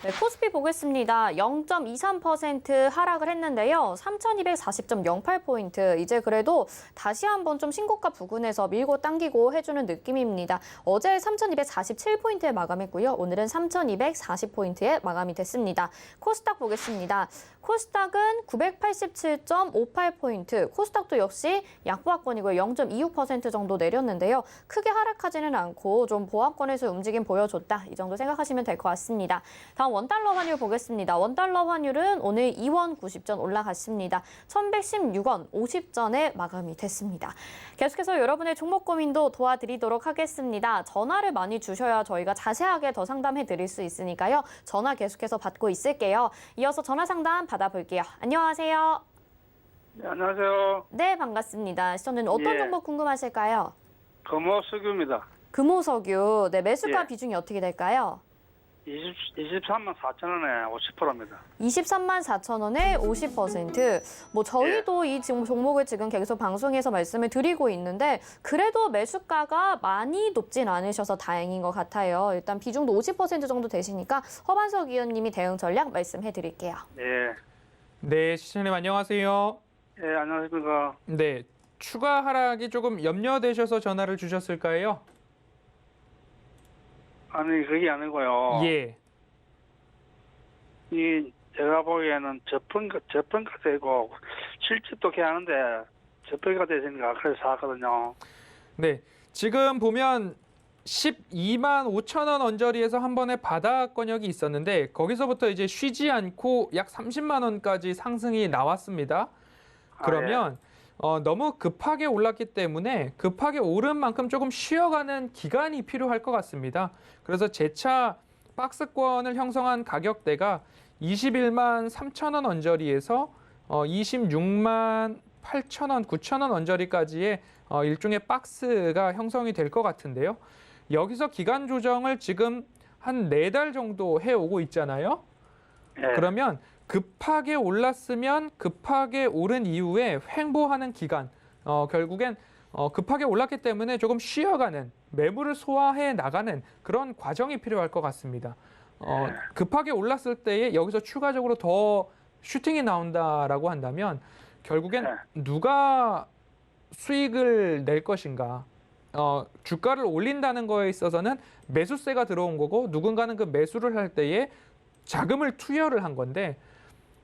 네, 코스피 보겠습니다. 0.23% 하락을 했는데요. 3,240.08포인트. 이제 그래도 다시 한번 좀 신고가 부근에서 밀고 당기고 해주는 느낌입니다. 어제 3,247포인트에 마감했고요. 오늘은 3,240포인트에 마감이 됐습니다. 코스닥 보겠습니다. 코스닥은 987.58포인트. 코스닥도 역시 약보합권이고요. 0.26% 정도 내렸는데요. 크게 하락하지는 않고 좀 보합권에서 움직임 보여줬다. 이 정도 생각하시면 될 것 같습니다. 다음 원달러 환율 보겠습니다. 원달러 환율은 오늘 2원 90전 올라갔습니다. 1,116원 50전에 마감이 됐습니다. 계속해서 여러분의 종목 고민도 도와드리도록 하겠습니다. 전화를 많이 주셔야 저희가 자세하게 더 상담해 드릴 수 있으니까요. 전화 계속해서 받고 있을게요. 이어서 전화 상담 받아볼게요. 안녕하세요.
네, 안녕하세요.
네, 반갑습니다. 시청자님 어떤
예.
종목 궁금하실까요?
금호석유입니다.
금호석유. 네, 매수가
예.
비중이 어떻게 될까요?
23만 4천 원에 50%입니다.
23만 4천 원에 50%. 뭐 저희도 이 종목을 지금 계속 방송에서 말씀을 드리고 있는데 그래도 매수가가 많이 높진 않으셔서 다행인 것 같아요. 일단 비중도 50% 정도 되시니까 허반석 위원님이 대응 전략 말씀해 드릴게요.
네.
네, 시청자님 안녕하세요.
예, 안녕하십니까.
네, 추가 하락이 조금 염려되셔서 전화를 주셨을까요?
아니, 그게 아니고요.
예.
제가 보기에는 저평가 되고 실적도 괜찮은데 저평가 되니까 그래서 샀거든요.
네, 지금 보면 12만 5천 원 언저리에서 한 번에 바닥권역이 있었는데 거기서부터 이제 쉬지 않고 약 30만 원까지 상승이 나왔습니다. 그러면 너무 급하게 올랐기 때문에 급하게 오른 만큼 조금 쉬어가는 기간이 필요할 것 같습니다. 그래서 재차 박스권을 형성한 가격대가 21만 3천 원 언저리에서 26만 8천 원, 9천 원 언저리까지의 일종의 박스가 형성이 될 것 같은데요. 여기서 기간 조정을 지금 한 4달 정도 해오고 있잖아요.
예.
그러면 급하게 올랐으면 급하게 오른 이후에 횡보하는 기간, 결국엔 급하게 올랐기 때문에 조금 쉬어가는, 매물을 소화해 나가는 그런 과정이 필요할 것 같습니다. 급하게 올랐을 때에 여기서 추가적으로 더 슈팅이 나온다라고 한다면 결국엔 누가 수익을 낼 것인가. 주가를 올린다는 거에 있어서는 매수세가 들어온 거고 누군가는 그 매수를 할 때에 자금을 투여를 한 건데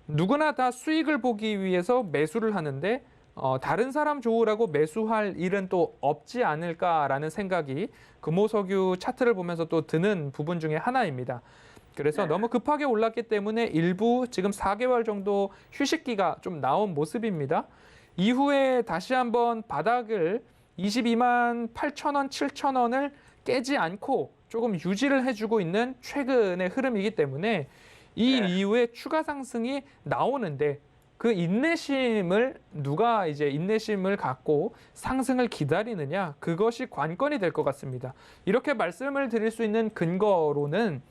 누구나 다 수익을 보기 위해서 매수를 하는데 다른 사람 좋으라고 매수할 일은 또 없지 않을까라는 생각이 금호석유 차트를 보면서 또 드는 부분 중에 하나입니다. 그래서 너무 급하게 올랐기 때문에 일부 지금 4개월 정도 휴식기가 좀 나온 모습입니다. 이후에 다시 한번 바닥을 22만 8천 원, 7천 원을 깨지 않고 조금 유지를 해주고 있는 최근의 흐름이기 때문에 이 이후에 추가 상승이 나오는데 그 인내심을 누가 이제 인내심을 갖고 상승을 기다리느냐, 그것이 관건이 될 것 같습니다. 이렇게 말씀을 드릴 수 있는 근거로는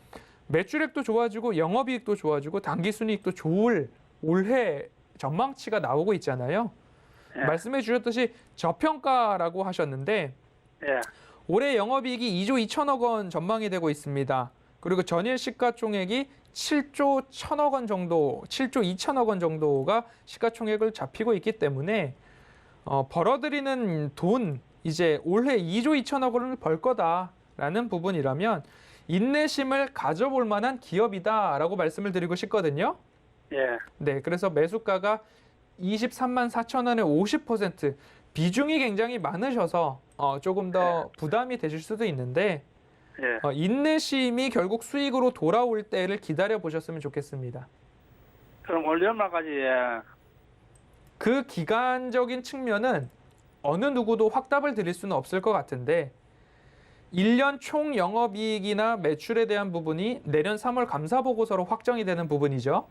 매출액도 좋아지고 영업이익도 좋아지고 당기순이익도 좋을 올해 전망치가 나오고 있잖아요. 말씀해 주셨듯이 저평가라고 하셨는데 올해 영업이익이 2조 2천억 원 전망이 되고 있습니다. 그리고 전일 시가총액이 7조 1천억 원 정도, 7조 2천억 원 정도가 시가총액을 잡히고 있기 때문에 벌어들이는 돈, 이제 올해 2조 2천억 원을 벌 거다라는 부분이라면 인내심을 가져볼 만한 기업이다라고 말씀을 드리고 싶거든요. 네, 그래서 매수가가 23만 4천 원의 50%, 비중이 굉장히 많으셔서 조금 더 부담이 되실 수도 있는데 인내심이 결국 수익으로 돌아올 때를 기다려 보셨으면 좋겠습니다.
그럼 올 연말까지
그 기간적인 측면은 어느 누구도 확답을 드릴 수는 없을 것 같은데 1년 총 영업이익이나 매출에 대한 부분이 내년 3월 감사보고서로 확정이 되는 부분이죠.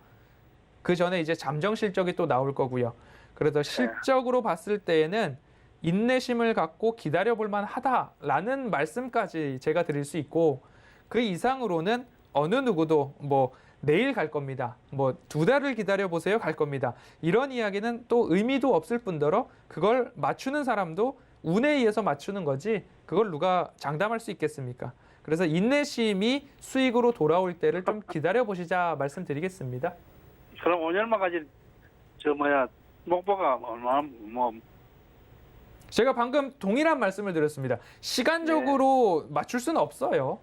그 전에 이제 잠정 실적이 또 나올 거고요. 그래서 실적으로 봤을 때에는 인내심을 갖고 기다려볼 만하다라는 말씀까지 제가 드릴 수 있고 그 이상으로는 어느 누구도 뭐 내일 갈 겁니다. 뭐 2달을 기다려보세요 갈 겁니다. 이런 이야기는 또 의미도 없을 뿐더러 그걸 맞추는 사람도 운에 의해서 맞추는 거지 그걸 누가 장담할 수 있겠습니까? 그래서 인내심이 수익으로 돌아올 때를 좀 기다려보시자 말씀드리겠습니다.
그럼 올 연말까지 목표가 얼마나
제가 방금 동일한 말씀을 드렸습니다. 시간적으로 맞출 수는 없어요.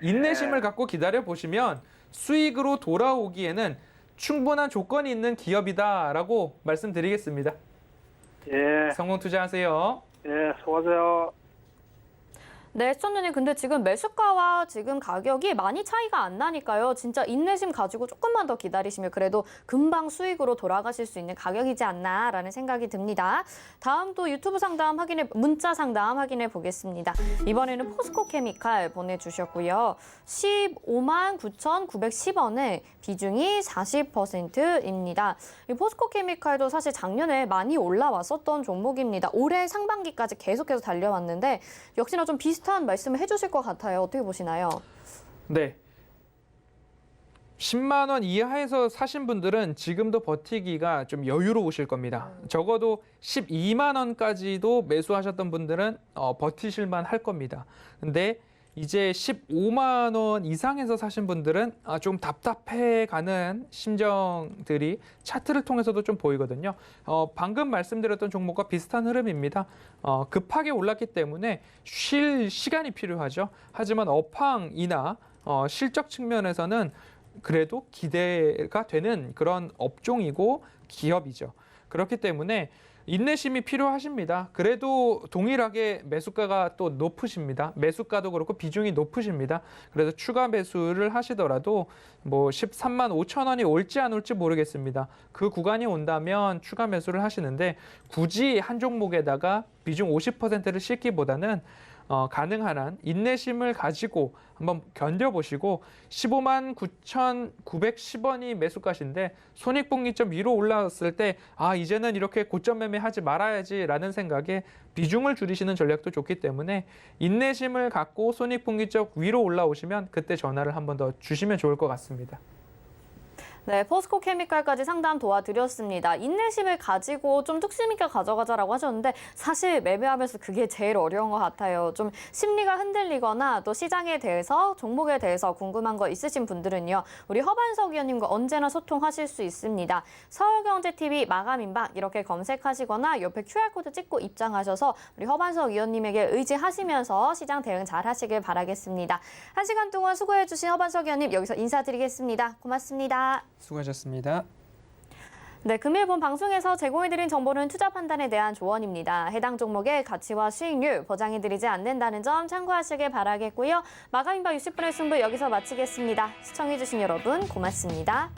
인내심을 갖고 기다려보시면 수익으로 돌아오기에는 충분한 조건이 있는 기업이다라고 말씀드리겠습니다. 성공 투자하세요.
수고하세요.
네, 시청자님, 근데 지금 매수가와 지금 가격이 많이 차이가 안 나니까요. 진짜 인내심 가지고 조금만 더 기다리시면 그래도 금방 수익으로 돌아가실 수 있는 가격이지 않나라는 생각이 듭니다. 다음 또 유튜브 상담 문자 상담 확인해 보겠습니다. 이번에는 포스코 케미칼 보내주셨고요. 15만 9,910원에 비중이 40%입니다. 이 포스코 케미칼도 사실 작년에 많이 올라왔었던 종목입니다. 올해 상반기까지 계속해서 달려왔는데 역시나 좀 비슷한 말씀을 해주실 것 같아요. 어떻게 보시나요?
네. 10만 원 이하에서 사신 분들은 지금도 버티기가 좀 여유로우실 겁니다. 적어도 12만 원까지도 매수하셨던 분들은 버티실만 할 겁니다. 근데 이제 15만 원 이상에서 사신 분들은 좀 답답해가는 심정들이 차트를 통해서도 좀 보이거든요. 방금 말씀드렸던 종목과 비슷한 흐름입니다. 급하게 올랐기 때문에 쉴 시간이 필요하죠. 하지만 업황이나 실적 측면에서는 그래도 기대가 되는 그런 업종이고 기업이죠. 그렇기 때문에 인내심이 필요하십니다. 그래도 동일하게 매수가가 또 높으십니다. 매수가도 그렇고 비중이 높으십니다. 그래서 추가 매수를 하시더라도 뭐 13만 5천 원이 올지 안 올지 모르겠습니다. 그 구간이 온다면 추가 매수를 하시는데 굳이 한 종목에다가 비중 50%를 싣기보다는 가능한 한 인내심을 가지고 한번 견뎌보시고 15만 9,910원이 매수가신데 손익분기점 위로 올라왔을 때 이제는 이렇게 고점 매매하지 말아야지라는 생각에 비중을 줄이시는 전략도 좋기 때문에 인내심을 갖고 손익분기점 위로 올라오시면 그때 전화를 한 번 더 주시면 좋을 것 같습니다.
네, 포스코 케미칼까지 상담 도와드렸습니다. 인내심을 가지고 좀 뚝심 있게 가져가자라고 하셨는데 사실 매매하면서 그게 제일 어려운 것 같아요. 좀 심리가 흔들리거나 또 시장에 대해서, 종목에 대해서 궁금한 거 있으신 분들은요. 우리 허반석 위원님과 언제나 소통하실 수 있습니다. 서울경제TV 마감인방 이렇게 검색하시거나 옆에 QR코드 찍고 입장하셔서 우리 허반석 위원님에게 의지하시면서 시장 대응 잘 하시길 바라겠습니다. 1시간 동안 수고해주신 허반석 위원님 여기서 인사드리겠습니다. 고맙습니다.
수고하셨습니다.
네, 금일 본 방송에서 제공해드린 정보는 투자 판단에 대한 조언입니다. 해당 종목의 가치와 수익률 보장해드리지 않는다는 점 참고하시길 바라겠고요. 마감인방 60분의 승부 여기서 마치겠습니다. 시청해주신 여러분 고맙습니다.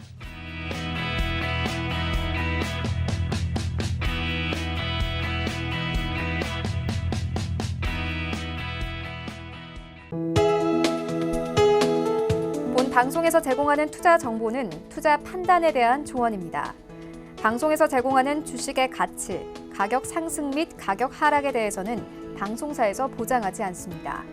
본 방송에서 제공하는 투자 정보는 투자 판단에 대한 조언입니다. 방송에서 제공하는 주식의 가치, 가격 상승 및 가격 하락에 대해서는 방송사에서 보장하지 않습니다.